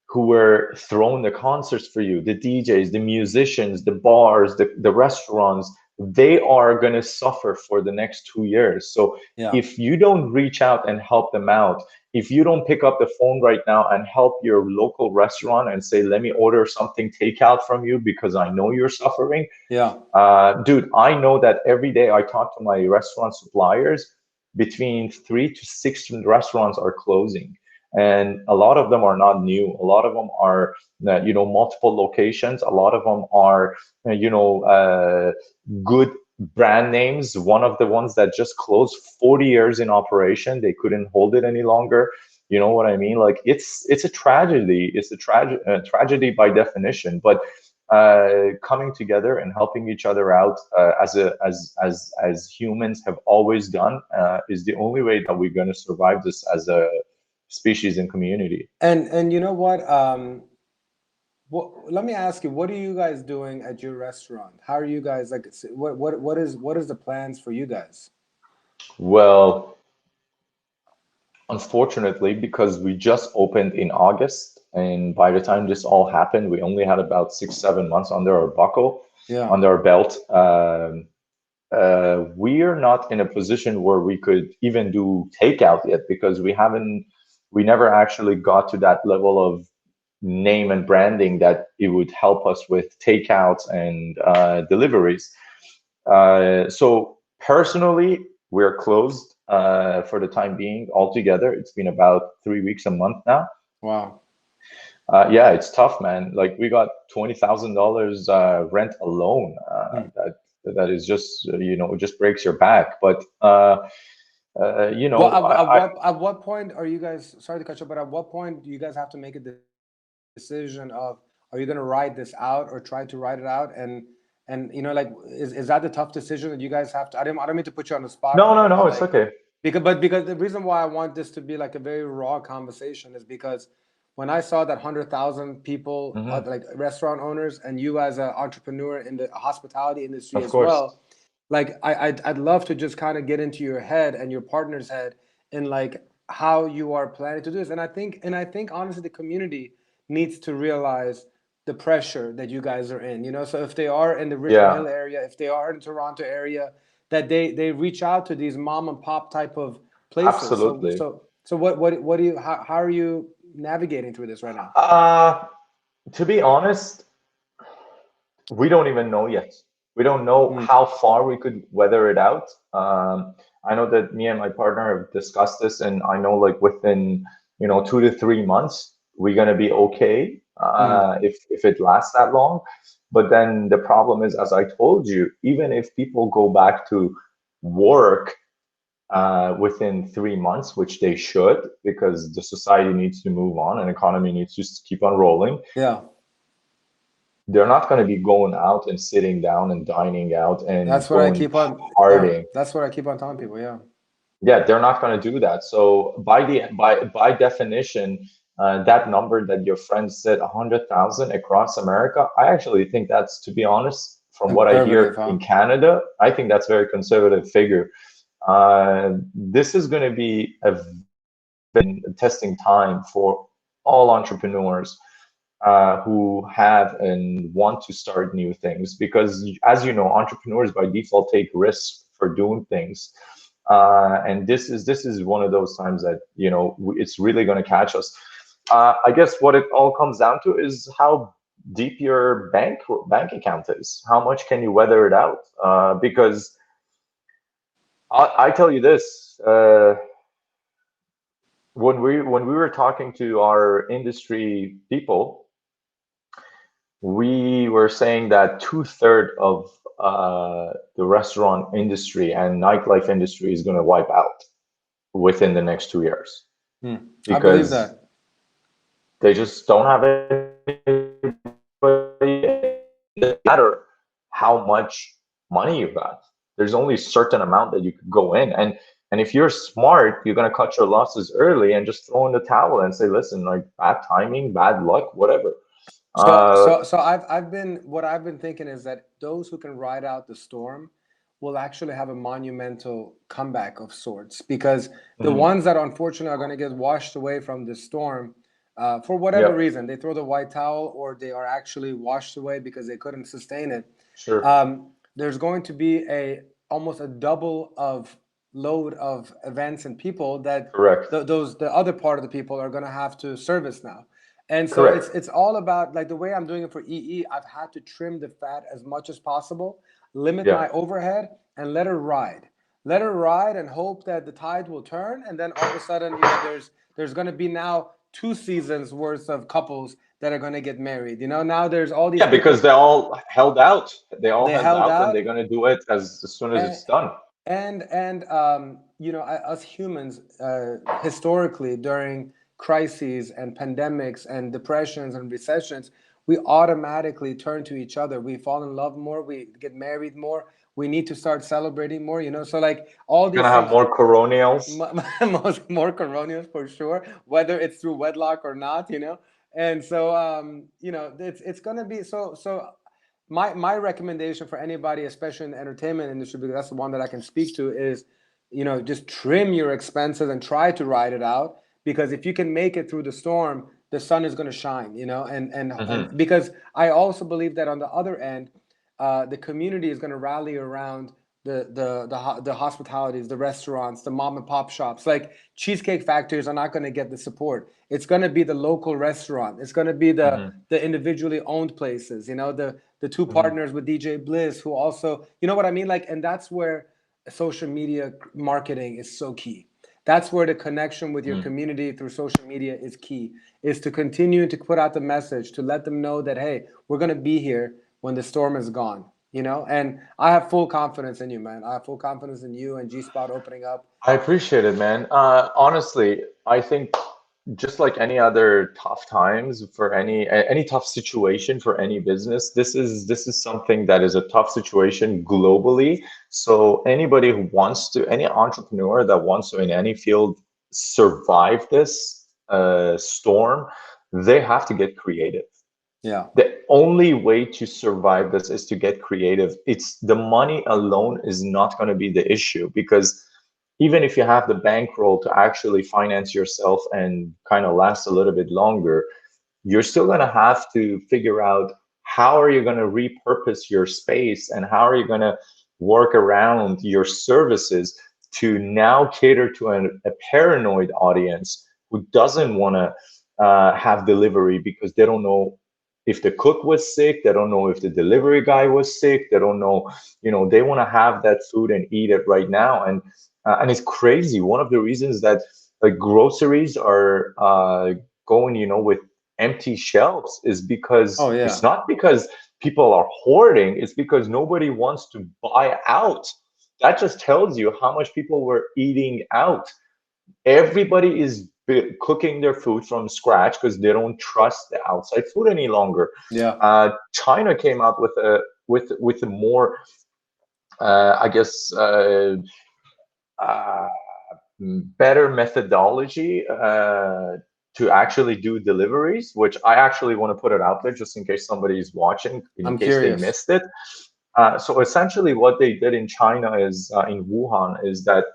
Speaker 2: who were throwing the concerts for you, the DJs, the musicians, the bars, the restaurants, they are going to suffer for the next 2 years. So if you don't reach out and help them out, if you don't pick up the phone right now and help your local restaurant and say, let me order something takeout from you because I know you're suffering. Dude, I know that every day I talk to my restaurant suppliers, between 3 to 6 restaurants are closing. And a lot of them are not new. A lot of them are, multiple locations. A lot of them are, good brand names. One of the ones that just closed, 40 years in operation, they couldn't hold it any longer. You know what I mean? Like it's a tragedy. It's a tragedy by definition. But coming together and helping each other out as humans have always done is the only way that we're going to survive this as a species and community.
Speaker 1: And you know what? Let me ask you, what are you guys doing at your restaurant? How are you guys, like, what is the plans for you guys?
Speaker 2: Well, unfortunately, because we just opened in August, and by the time this all happened, we only had about 6-7 months under our under our belt. We are not in a position where we could even do takeout yet, because we never actually got to that level of name and branding that it would help us with takeouts and deliveries. So personally, we're closed for the time being altogether. It's been about 3 weeks, a month now.
Speaker 1: Wow.
Speaker 2: Yeah, it's tough, man. Like we got $20,000 rent alone. that is just just breaks your back. But
Speaker 1: Well, at what point are you guys? Sorry to cut you, but at what point do you guys have to make a decision of, are you going to ride this out or try to ride it out? And like, is that the tough decision that you guys have to? I don't mean to put you on the spot.
Speaker 2: No, it's okay.
Speaker 1: Because the reason why I want this to be like a very raw conversation is because when I saw that 100,000 people, like restaurant owners, and you as an entrepreneur in the hospitality industry well, like I'd love to just kind of get into your head and your partner's head and like how you are planning to do this. And I think honestly, the community needs to realize the pressure that you guys are in. So if they are in the Richmond Hill area, if they are in the Toronto area, that they reach out to these mom and pop type of places.
Speaker 2: Absolutely.
Speaker 1: So what do you, how are you navigating through this right now?
Speaker 2: To be honest, we don't even know yet. We don't know how far we could weather it out. I know that me and my partner have discussed this, and I know like within 2 to 3 months we're gonna be okay if it lasts that long. But then the problem is, as I told you, even if people go back to work within 3 months, which they should, because the society needs to move on and economy needs to keep on rolling.
Speaker 1: Yeah.
Speaker 2: They're not going to be going out and sitting down and dining out and
Speaker 1: that's what I keep on
Speaker 2: partying.
Speaker 1: Yeah, that's what I keep on telling people.
Speaker 2: Yeah, they're not going to do that. So by definition, that number that your friend said, 100,000 across America, I actually think that's, to be honest, from what I hear in Canada, I think that's a very conservative figure. This is going to be a testing time for all entrepreneurs who have and want to start new things, because as you know, entrepreneurs by default take risks for doing things. And this is one of those times that, it's really going to catch us. I guess what it all comes down to is how deep your bank account is. How much can you weather it out? Because I tell you this, when we were talking to our industry people, we were saying that 2/3 of the restaurant industry and nightlife industry is going to wipe out within the next 2 years.
Speaker 1: I believe that.
Speaker 2: They just don't have anybody. It doesn't matter how much money you got. There's only a certain amount that you could go in. And if you're smart, you're going to cut your losses early and just throw in the towel and say, listen, like, bad timing, bad luck, whatever.
Speaker 1: So I've been thinking is that those who can ride out the storm will actually have a monumental comeback of sorts, because the ones that unfortunately are going to get washed away from the storm, for whatever reason, they throw the white towel or they are actually washed away because they couldn't sustain it.
Speaker 2: Sure.
Speaker 1: There's going to be almost a double of load of events and people that the other part of the people are going to have to service now. And so it's all about, like, the way I'm doing it for EE, I've had to trim the fat as much as possible, limit my overhead, and let her ride and hope that the tide will turn. And then all of a sudden, there's going to be now 2 seasons worth of couples that are going to get married. Now there's all these
Speaker 2: because they all held out. They held out, and they're going to do it as soon as it's done.
Speaker 1: And us humans, historically, during crises and pandemics and depressions and recessions, we automatically turn to each other. We fall in love more. We get married more. We need to start celebrating more. So like all these.
Speaker 2: Gonna have more coronials.
Speaker 1: More coronials for sure, whether it's through wedlock or not. And so it's gonna be so. My recommendation for anybody, especially in the entertainment industry, because that's the one that I can speak to, is just trim your expenses and try to ride it out. Because if you can make it through the storm, the sun is going to shine, and because I also believe that on the other end, the community is going to rally around the hospitalities, the restaurants, the mom and pop shops. Like Cheesecake Factories are not going to get the support. It's going to be the local restaurant. It's going to be the individually owned places. The 2 partners with DJ Bliss, who also, you know what I mean? Like, and that's where social media marketing is so key. That's where the connection with your community through social media is key, is to continue to put out the message, to let them know that, hey, we're going to be here when the storm is gone. you know, and I have full confidence in you, man. I have full confidence in you and G Spot opening up.
Speaker 2: I appreciate it, man. Honestly, I think just like any other tough times for any tough situation for any business, this is something that is a tough situation globally. So anybody who wants to, any entrepreneur that wants to in any field survive this storm, they have to get creative.
Speaker 1: Yeah.
Speaker 2: The only way to survive this is to get creative. It's the money alone is not going to be the issue, because even if you have the bankroll to actually finance yourself and kind of last a little bit longer, you're still going to have to figure out how are you going to repurpose your space and how are you going to work around your services to now cater to a paranoid audience who doesn't want to have delivery because they don't know if the cook was sick, they don't know if the delivery guy was sick, they don't know, they want to have that food and eat it right now. And it's crazy. One of the reasons that like groceries are going, with empty shelves is because it's not because people are hoarding, it's because nobody wants to buy out. That just tells you how much people were eating out. Everybody is cooking their food from scratch because they don't trust the outside food any longer. China came out with a more I guess better methodology to actually do deliveries, which I actually want to put it out there just in case somebody is watching, in case they missed it. So essentially what they did in China is, in Wuhan, is that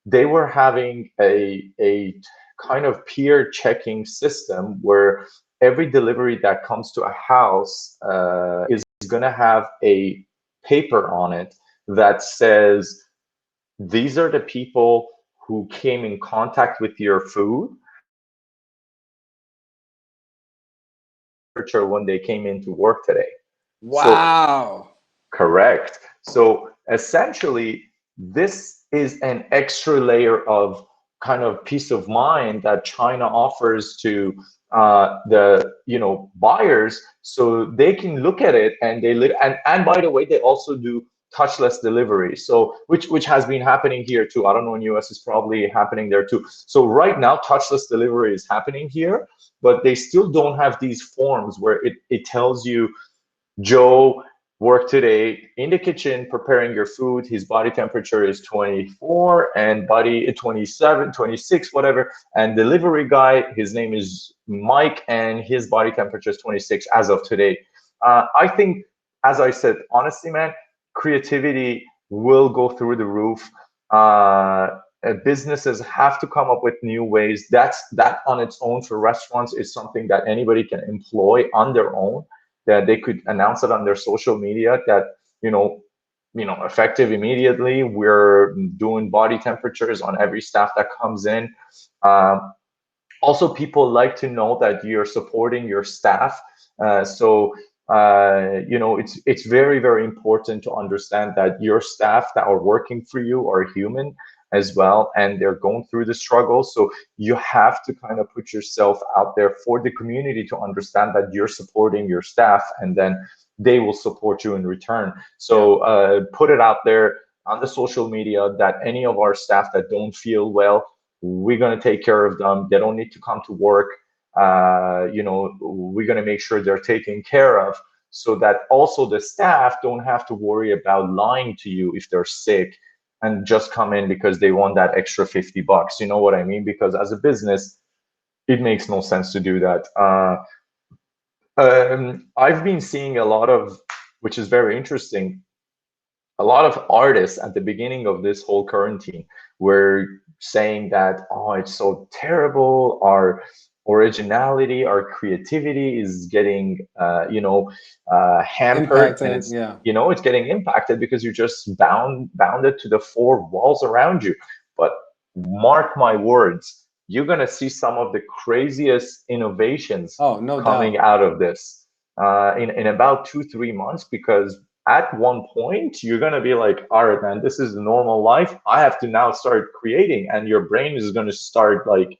Speaker 2: they were having a kind of peer checking system where every delivery that comes to a house is going to have a paper on it that says, these are the people who came in contact with your food when they came into work today.
Speaker 1: Wow.
Speaker 2: So, correct. So essentially, this is an extra layer of kind of peace of mind that China offers to the buyers, so they can look at it and and by the way, they also do touchless delivery, so which has been happening here too. I don't know, in US is probably happening there too. So right now touchless delivery is happening here, but they still don't have these forms where it tells you Joe worked today in the kitchen preparing your food, his body temperature is 24 and body 27, 26, whatever, and delivery guy, his name is Mike and his body temperature is 26 as of today. I think, as I said, honestly, man, creativity will go through the roof. Businesses have to come up with new ways. That on its own for restaurants is something that anybody can employ on their own, that they could announce it on their social media that, effective immediately, we're doing body temperatures on every staff that comes in. Also, people like to know that you're supporting your staff. It's very, very important to understand that your staff that are working for you are human as well, and they're going through the struggle. So you have to kind of put yourself out there for the community to understand that you're supporting your staff, and then they will support you in return. So put it out there on the social media that any of our staff that don't feel well, we're going to take care of them. They don't need to come to work. We're going to make sure they're taken care of, so that also the staff don't have to worry about lying to you if they're sick and just come in because they want that extra $50. You know what I mean? Because as a business, it makes no sense to do that. I've been seeing a lot of, which is very interesting, a lot of artists at the beginning of this whole quarantine were saying that, oh, it's so terrible, our originality, our creativity is getting hampered,
Speaker 1: impacted,
Speaker 2: and it's getting impacted because you're just bounded to the four walls around you. But mark my words, you're gonna see some of the craziest innovations coming out of this in about 2-3 months, because at one point you're gonna be like, all right, man, this is the normal life, I have to now start creating, and your brain is gonna start like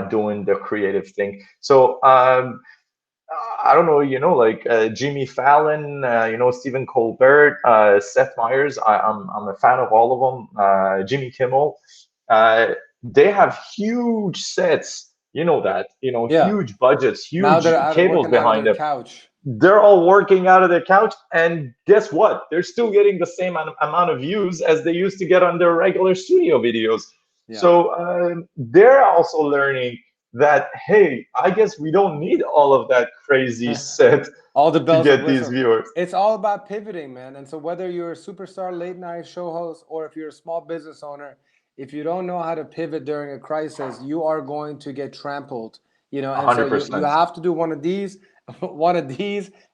Speaker 2: doing the creative thing. So I don't know, like Jimmy Fallon, Stephen Colbert, Seth Meyers. I'm a fan of all of them. Jimmy Kimmel. They have huge sets. You know that.
Speaker 1: Yeah.
Speaker 2: Huge budgets,
Speaker 1: Now
Speaker 2: huge
Speaker 1: they're out of
Speaker 2: cables
Speaker 1: working out of
Speaker 2: behind
Speaker 1: their
Speaker 2: them.
Speaker 1: couch.
Speaker 2: They're all working out of their couch, and guess what? They're still getting the same amount of views as they used to get on their regular studio videos.
Speaker 1: Yeah.
Speaker 2: So they're also learning that, hey, I guess we don't need all of that crazy set
Speaker 1: all the
Speaker 2: to
Speaker 1: bells
Speaker 2: get
Speaker 1: and
Speaker 2: these
Speaker 1: whistles.
Speaker 2: viewers.
Speaker 1: It's all about pivoting, man. And so whether you're a superstar late night show host or if you're a small business owner, if you don't know how to pivot during a crisis, you are going to get trampled. And so
Speaker 2: 100%.
Speaker 1: you have to do one of these,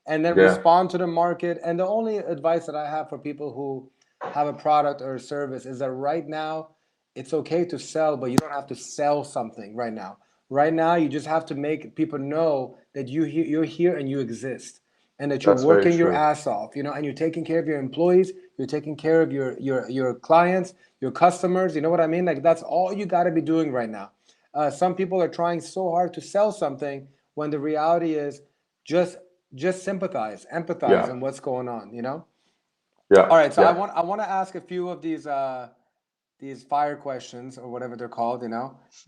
Speaker 1: and then
Speaker 2: Yeah.
Speaker 1: respond to the market. And the only advice that I have for people who have a product or a service is that right now it's okay to sell, but you don't have to sell something right now. Right now, you just have to make people know that you're here and you exist, and that you're
Speaker 2: That's very
Speaker 1: working your
Speaker 2: true.
Speaker 1: ass off, and you're taking care of your employees, you're taking care of your clients, your customers. You know what I mean? Like that's all you got to be doing right now. Some people are trying so hard to sell something when the reality is just sympathize, empathize,
Speaker 2: Yeah.
Speaker 1: on what's going on.
Speaker 2: Yeah.
Speaker 1: All right, so
Speaker 2: yeah.
Speaker 1: I want to ask a few of these fire questions or whatever they're called,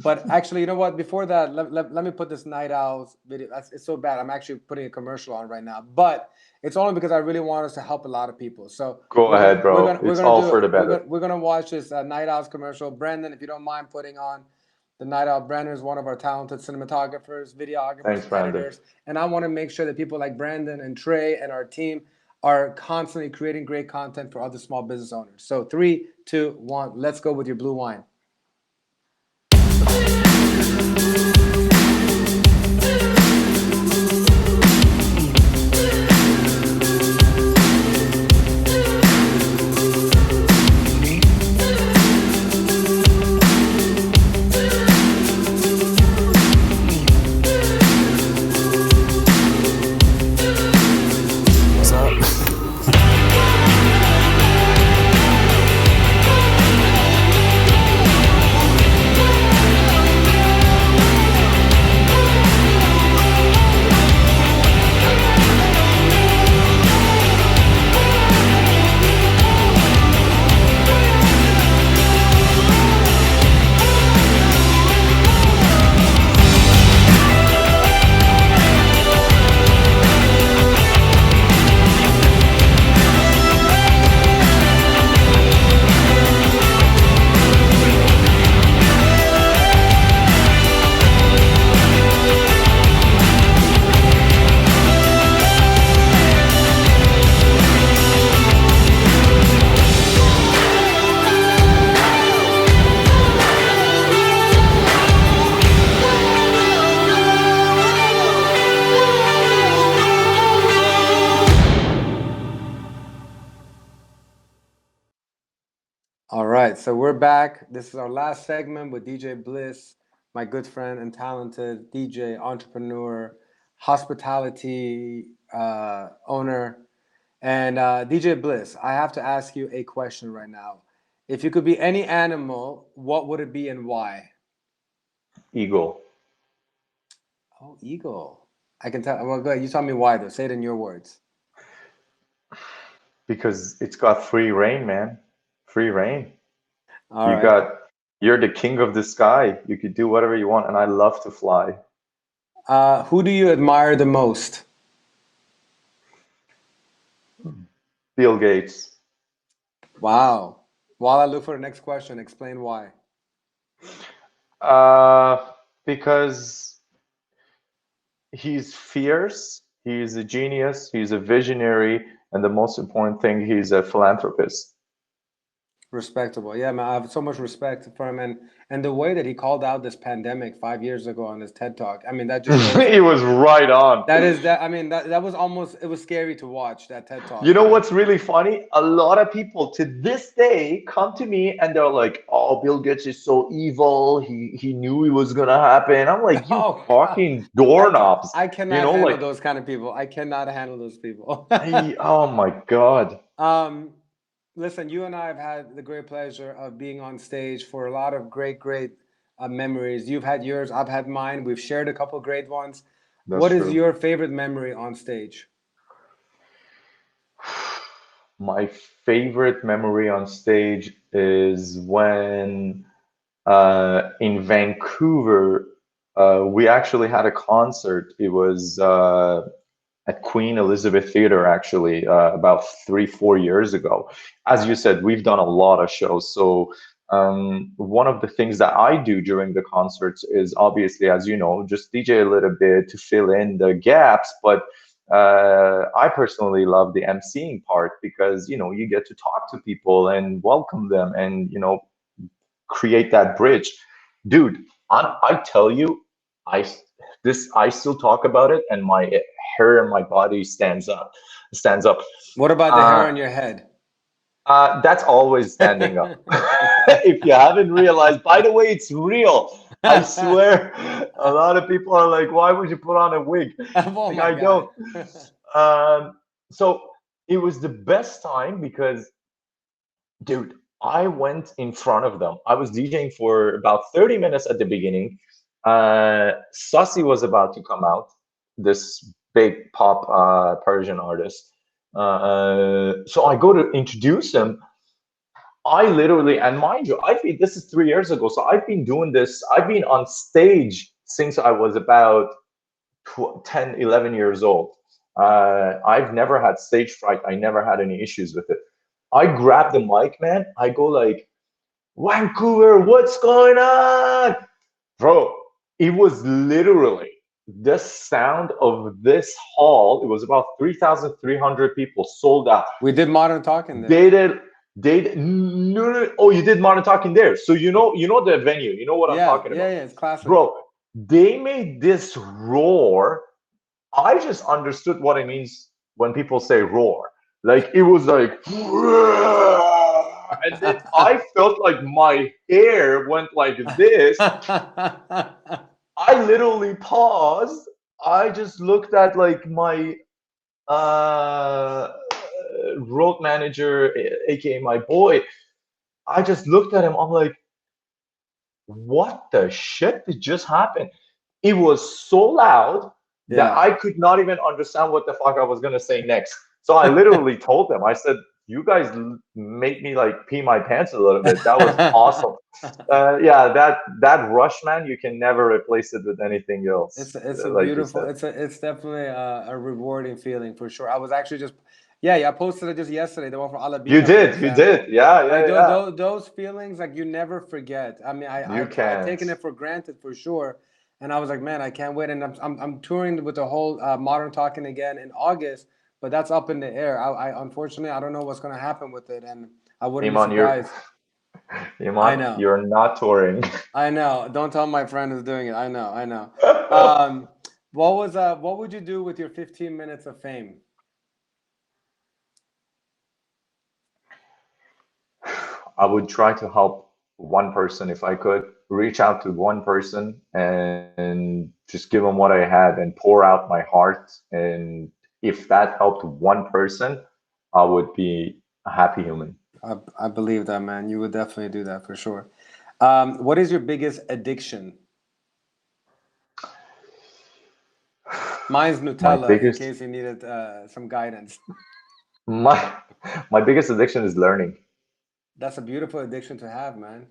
Speaker 1: But actually, you know what? Before that, let me put this Night Owls video. It's so bad. I'm actually putting a commercial on right now, but it's only because I really want us to help a lot of people. So
Speaker 2: Go ahead, bro. It's all for the better.
Speaker 1: We're gonna watch this Night Owls commercial. Brendan, if you don't mind putting on the Night Owl. Brandon is one of our talented cinematographers, videographers,
Speaker 2: Thanks, Brandon.
Speaker 1: editors, and I want to make sure that people like Brandon and Trey and our team are constantly creating great content for other small business owners. So 3, 2, 1, let's go with your blue wine. All right, so we're back. This is our last segment with DJ Bliss, my good friend and talented DJ, entrepreneur, hospitality owner. And DJ Bliss, I have to ask you a question right now. If you could be any animal, what would it be and why?
Speaker 2: Eagle.
Speaker 1: Oh, eagle. I can tell. Well, go ahead. You tell me why, though. Say it in your words.
Speaker 2: Because it's got free reign, man. Free reign.
Speaker 1: All right.
Speaker 2: You're the king of the sky. You could do whatever you want, and I love to fly.
Speaker 1: Who do you admire the most?
Speaker 2: Bill Gates.
Speaker 1: Wow. While I look for the next question, explain why.
Speaker 2: Because he's fierce, he's a genius, he's a visionary, and the most important thing, he's a philanthropist.
Speaker 1: Respectable. Yeah, man, I have so much respect for him, and the way that he called out this pandemic 5 years ago on his TED Talk. I mean, that just shows
Speaker 2: He was right on.
Speaker 1: that was almost, it was scary to watch that TED Talk.
Speaker 2: You know what's really funny? A lot of people to this day come to me and they're like, "Oh, Bill Gates is so evil. He knew it was gonna happen." I'm like, "You fucking doorknobs."
Speaker 1: I cannot handle those kind of people. I cannot handle those people.
Speaker 2: Oh my God.
Speaker 1: Listen, you and I have had the great pleasure of being on stage for a lot of great memories. You've had yours, I've had mine. We've shared a couple great ones. What is
Speaker 2: true.
Speaker 1: your favorite memory on stage?
Speaker 2: My favorite memory on stage is when in Vancouver, we actually had a concert. It was at Queen Elizabeth Theatre, actually, about 3-4 years ago. As you said, we've done a lot of shows. So one of the things that I do during the concerts is obviously, as you know, just DJ a little bit to fill in the gaps. But I personally love the emceeing part because, you know, you get to talk to people and welcome them and, you know, create that bridge. Dude, I tell you, I still talk about it and my hair and my body stands up.
Speaker 1: What about the hair on your head?
Speaker 2: That's always standing up. If you haven't realized, by the way, it's real. I swear, a lot of people are like, "Why would you put on a wig?"
Speaker 1: Oh
Speaker 2: Like,
Speaker 1: my
Speaker 2: I
Speaker 1: God.
Speaker 2: don't. So it was the best time because, dude, I went in front of them. I was DJing for about 30 minutes at the beginning. Sussy was about to come out, this big pop Persian artist. So I go to introduce him. I literally, and mind you, this is 3 years ago. So I've been doing this. I've been on stage since I was about 10, 11 years old. I've never had stage fright. I never had any issues with it. I grab the mic, man. I go like, Vancouver, what's going on? Bro, it was literally the sound of this hall. It was about 3,300 people, sold out.
Speaker 1: We did Modern Talking there.
Speaker 2: No. Oh, you did Modern Talking there. So you know the venue. You know what I'm talking about.
Speaker 1: Yeah, it's classic.
Speaker 2: Bro, they made this roar. I just understood what it means when people say roar. Like, it was like, and then I felt like my hair went like this. I literally paused. I just looked at like my road manager, aka my boy. I just looked at him. I'm like, what the shit did just happen? It was so loud that I could not even understand what the fuck I was gonna say next. So I literally told them, I said, you guys make me like pee my pants a little bit. That was awesome. Yeah, that rush, man, you can never replace it with anything else.
Speaker 1: It's a
Speaker 2: like
Speaker 1: beautiful, it's definitely a rewarding feeling for sure. I was actually just, I posted it just yesterday, the one from Alabina.
Speaker 2: You did. Yeah.
Speaker 1: Those feelings, like, you never forget. I mean, I've taken it for granted for sure. And I was like, man, I can't wait. And I'm touring with the whole Modern Talking again in August, but that's up in the air. I unfortunately, I don't know what's going to happen with it, and I wouldn't be surprised.
Speaker 2: Iman, I know. You're not touring.
Speaker 1: I know. Don't tell my friend who's doing it. I know. What would you do with your 15 minutes of fame?
Speaker 2: I would try to help one person if I could. Reach out to one person and just give them what I had and pour out my heart. And if that helped one person, I would be a happy human.
Speaker 1: I believe that, man. You would definitely do that for sure. What is your biggest addiction? Mine's Nutella, in case you needed some guidance.
Speaker 2: My biggest addiction is learning.
Speaker 1: That's a beautiful addiction to have, man.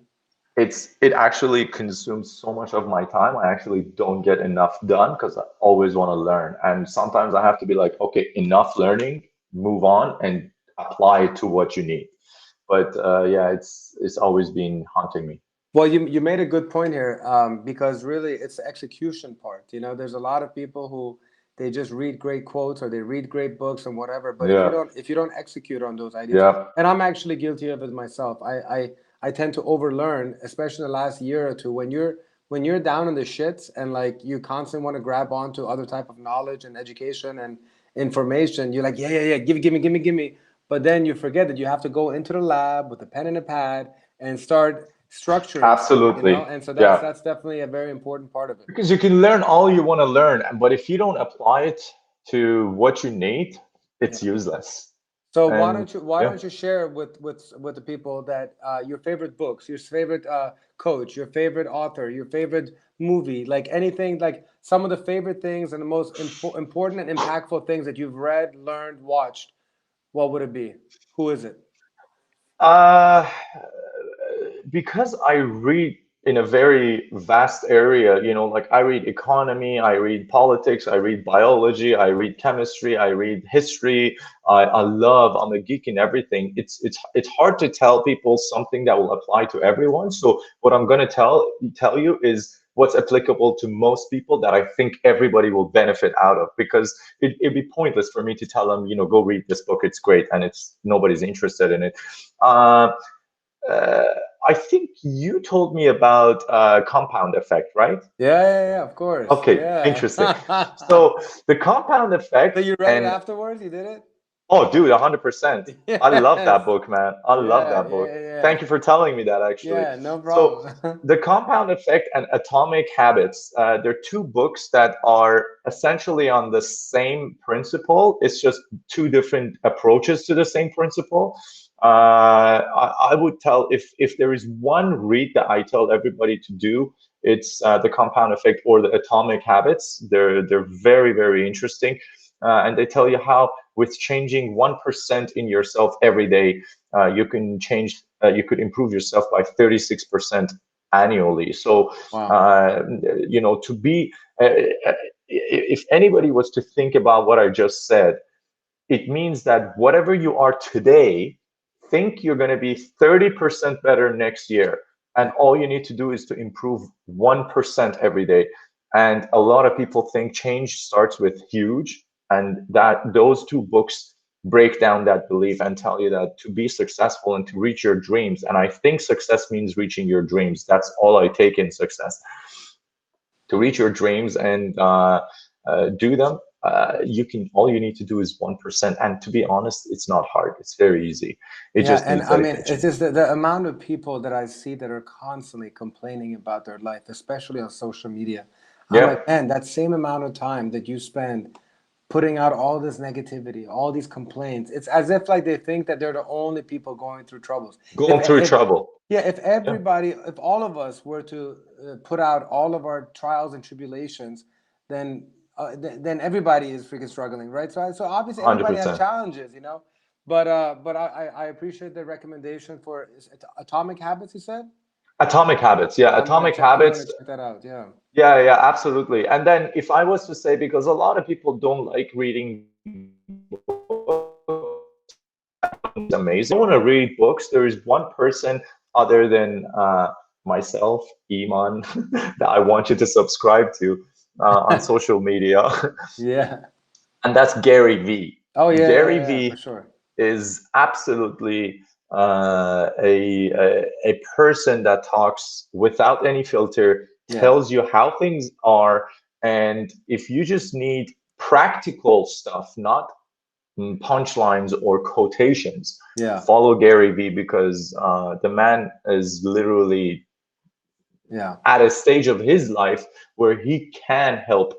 Speaker 2: It actually consumes so much of my time. I actually don't get enough done because I always want to learn. And sometimes I have to be like, okay, enough learning, move on and apply it to what you need. But it's always been haunting me.
Speaker 1: Well, you made a good point here, because really it's the execution part. You know, there's a lot of people who they just read great quotes or they read great books and whatever. But if you don't execute on those ideas, and I'm actually guilty of it myself. I tend to overlearn, especially in the last year or two, when you're down in the shits and like you constantly want to grab onto other type of knowledge and education and information. You're like, give me. But then you forget that you have to go into the lab with a pen and a pad and start structuring.
Speaker 2: Absolutely.
Speaker 1: You know? And so that's definitely a very important part of it.
Speaker 2: Because you can learn all you want to learn, but if you don't apply it to what you need, it's useless.
Speaker 1: So
Speaker 2: And
Speaker 1: why
Speaker 2: yeah.
Speaker 1: don't you share with the people that your favorite books, your favorite coach, your favorite author, your favorite movie, like anything, like some of the favorite things and the most important and impactful things that you've read, learned, watched. What would it be? Who is it?
Speaker 2: Uh, because I read in a very vast area, you know, like I read economy, I read politics, I read biology, I read chemistry, I read history. I'm a geek in everything. It's hard to tell people something that will apply to everyone. So what I'm gonna tell you is what's applicable to most people that I think everybody will benefit out of, because it'd be pointless for me to tell them, you know, go read this book, it's great, and it's nobody's interested in it. Uh, uh, I think you told me about compound effect, right?
Speaker 1: Yeah, of course.
Speaker 2: Okay,
Speaker 1: Yeah.
Speaker 2: interesting. So the compound
Speaker 1: So
Speaker 2: effect,
Speaker 1: you read it
Speaker 2: and
Speaker 1: afterwards? You did it?
Speaker 2: oh, dude, 100%. I love that
Speaker 1: Yes.
Speaker 2: book, man. I love that book. Thank you for telling me that, actually.
Speaker 1: Yeah, no
Speaker 2: So
Speaker 1: problem.
Speaker 2: the compound effect and atomic habits, they're two books that are essentially on the same principle. It's just two different approaches to the same principle. I would tell, if there is one read that I tell everybody to do, it's the compound effect or the atomic habits. They're very, very interesting, and they tell you how with changing 1% in yourself every day, you can change. You could improve yourself by 36% annually. So,
Speaker 1: Wow.
Speaker 2: you know, to be, if anybody was to think about what I just said, it means that whatever you are today, think you're going to be 30% better next year. And all you need to do is to improve 1% every day. And a lot of people think change starts with huge, and that those two books break down that belief and tell you that to be successful and to reach your dreams. And I think success means reaching your dreams. That's all I take in success. To reach your dreams and do them, you can. All you need to do is 1%. And to be honest, it's not hard. It's very easy. It
Speaker 1: Yeah,
Speaker 2: just
Speaker 1: and
Speaker 2: needs
Speaker 1: I mean, it's
Speaker 2: dedication.
Speaker 1: just the amount of people that I see that are constantly complaining about their life, especially on social media. I'm like,
Speaker 2: Yeah,
Speaker 1: man, that same amount of time that you spend putting out all this negativity, all these complaints, it's as if like they think that they're the only people going through troubles.
Speaker 2: going through
Speaker 1: If
Speaker 2: trouble.
Speaker 1: yeah, if
Speaker 2: Yeah,
Speaker 1: everybody, if all of us were to put out all of our trials and tribulations, then then everybody is freaking struggling, right? So obviously everybody has
Speaker 2: 100%.
Speaker 1: challenges, you know. But I appreciate the recommendation for Atomic Habits. You said
Speaker 2: Atomic habits. Yeah, atomic
Speaker 1: I'm gonna
Speaker 2: habits.
Speaker 1: check that out. Yeah.
Speaker 2: Yeah, absolutely. And then if I was to say, because a lot of people don't like reading amazing. I want to read books. There is one person other than myself, Iman, that I want you to subscribe to on social media,
Speaker 1: Yeah.
Speaker 2: and that's Gary V.
Speaker 1: Oh
Speaker 2: Gary
Speaker 1: yeah, for
Speaker 2: V
Speaker 1: sure.
Speaker 2: is absolutely a person that talks without any filter,
Speaker 1: Yeah.
Speaker 2: tells you how things are, and if you just need practical stuff, not punchlines or quotations,
Speaker 1: Yeah.
Speaker 2: follow Gary Vee, because the man is literally
Speaker 1: Yeah.
Speaker 2: at a stage of his life where he can help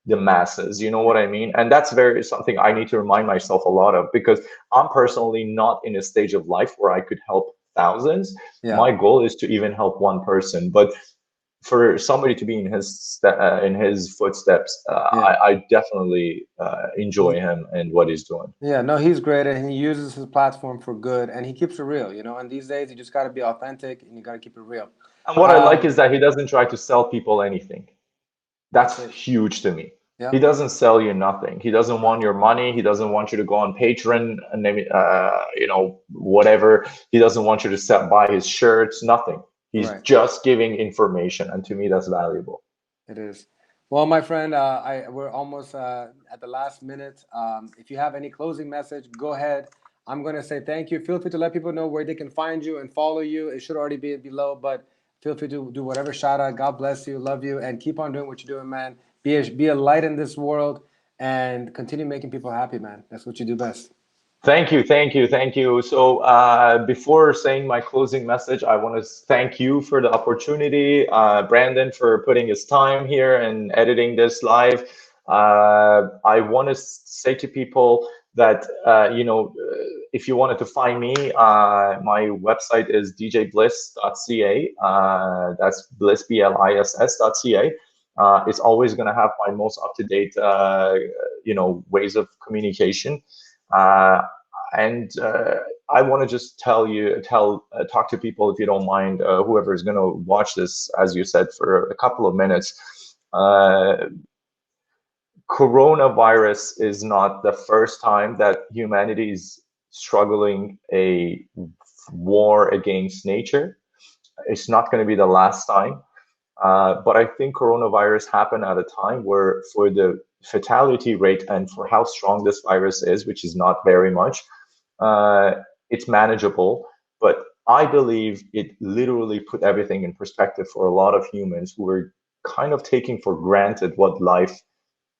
Speaker 2: the masses. You know what I mean? And that's very something I need to remind myself a lot of, because I'm personally not in a stage of life where I could help thousands.
Speaker 1: Yeah.
Speaker 2: My goal is to even help one person, but for somebody to be in his footsteps,
Speaker 1: Yeah.
Speaker 2: I definitely enjoy him and what he's doing.
Speaker 1: Yeah, no, he's great, and he uses his platform for good, and he keeps it real, you know. And these days, you just got to be authentic, and you got to keep it real.
Speaker 2: And what I like is that he doesn't try to sell people anything.
Speaker 1: That's
Speaker 2: That's
Speaker 1: it.
Speaker 2: huge to me.
Speaker 1: Yeah,
Speaker 2: He doesn't sell you nothing. He doesn't want your money. He doesn't want you to go on Patreon and maybe, you know, whatever. He doesn't want you to buy his shirts. Nothing. He's
Speaker 1: right.
Speaker 2: just giving information, and to me, that's valuable.
Speaker 1: It is. Well, my friend, we're almost at the last minute. If you have any closing message, go ahead. I'm going to say thank you. Feel free to let people know where they can find you and follow you. It should already be below, but feel free to do whatever. Shout out. God bless you. Love you. And keep on doing what you're doing, man. Be a light in this world and continue making people happy, man. That's what you do best.
Speaker 2: Thank you. So before saying my closing message, I want to thank you for the opportunity, Brandon, for putting his time here and editing this live. I want to say to people, that if you wanted to find me, my website is djbliss.ca. That's Bliss, BLISS.ca. It's always going to have my most up-to-date ways of communication. And I want to just talk to people, if you don't mind, whoever is going to watch this, as you said, for a couple of minutes. Coronavirus is not the first time that humanity is struggling a war against nature. It's not going to be the last time. But I think coronavirus happened at a time where, for the fatality rate and for how strong this virus is, which is not very much, it's manageable. But I believe it literally put everything in perspective for a lot of humans who were kind of taking for granted what life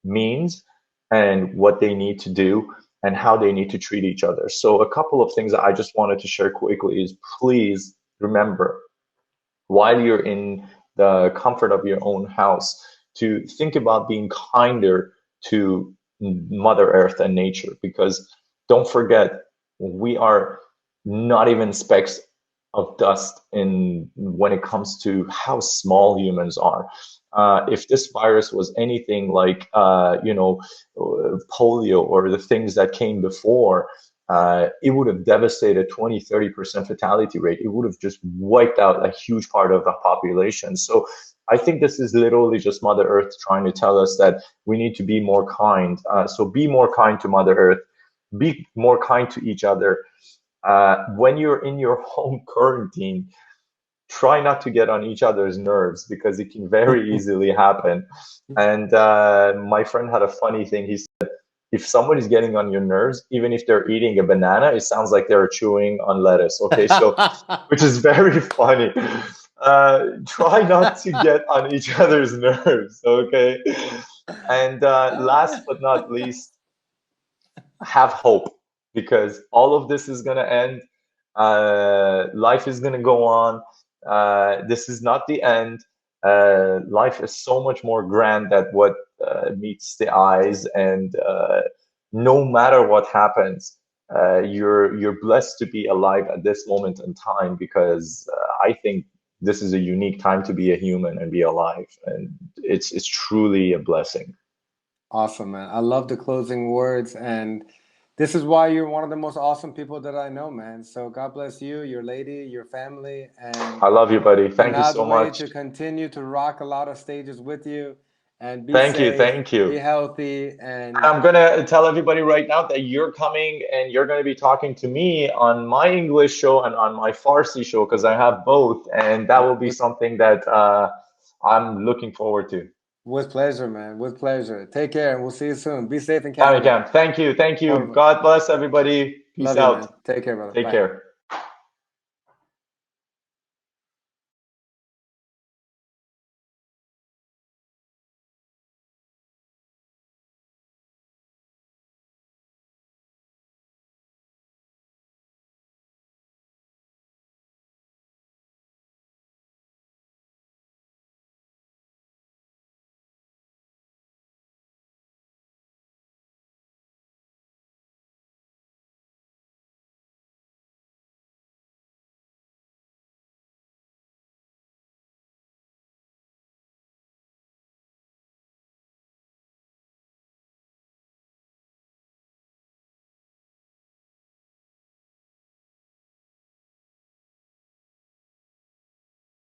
Speaker 2: means and what they need to do and how they need to treat each other. So a couple of things that I just wanted to share quickly is, please remember, while you're in the comfort of your own house, to think about being kinder to Mother Earth and nature, because don't forget, we are not even specks of dust when it comes to how small humans are. If this virus was anything like polio or the things that came before, it would have devastated 20-30% fatality rate. It would have just wiped out a huge part of the population. So I think this is literally just Mother Earth trying to tell us that we need to be more kind. So be more kind to Mother Earth, be more kind to each other. When you're in your home quarantine, try not to get on each other's nerves, because it can very easily happen. And my friend had a funny thing. He said, if somebody's getting on your nerves, even if they're eating a banana, it sounds like they're chewing on lettuce. Okay, so which is very funny. Try not to get on each other's nerves. Okay, and last but not least, have hope, because all of this is gonna end. Life is gonna go on. This is not the end. Life is so much more grand than what meets the eyes, and no matter what happens, you're blessed to be alive at this moment in time, because I think this is a unique time to be a human and be alive, and it's truly a blessing.
Speaker 1: Awesome, man. I love the closing words, and this is why you're one of the most awesome people that I know, man. So God bless you, your lady, your family, and
Speaker 2: I love you, buddy. Thank you so much.
Speaker 1: To continue to rock a lot of stages with you, and be
Speaker 2: thank
Speaker 1: safe,
Speaker 2: you,
Speaker 1: be healthy, and
Speaker 2: I'm gonna tell everybody right now that you're coming and you're gonna be talking to me on my English show and on my Farsi show, because I have both, and that will be something that I'm looking forward to.
Speaker 1: With pleasure, man. With pleasure. Take care, and we'll see you soon. Be safe in Canada.
Speaker 2: Thank you. God bless everybody. Peace out.
Speaker 1: Take care, brother.
Speaker 2: Take care.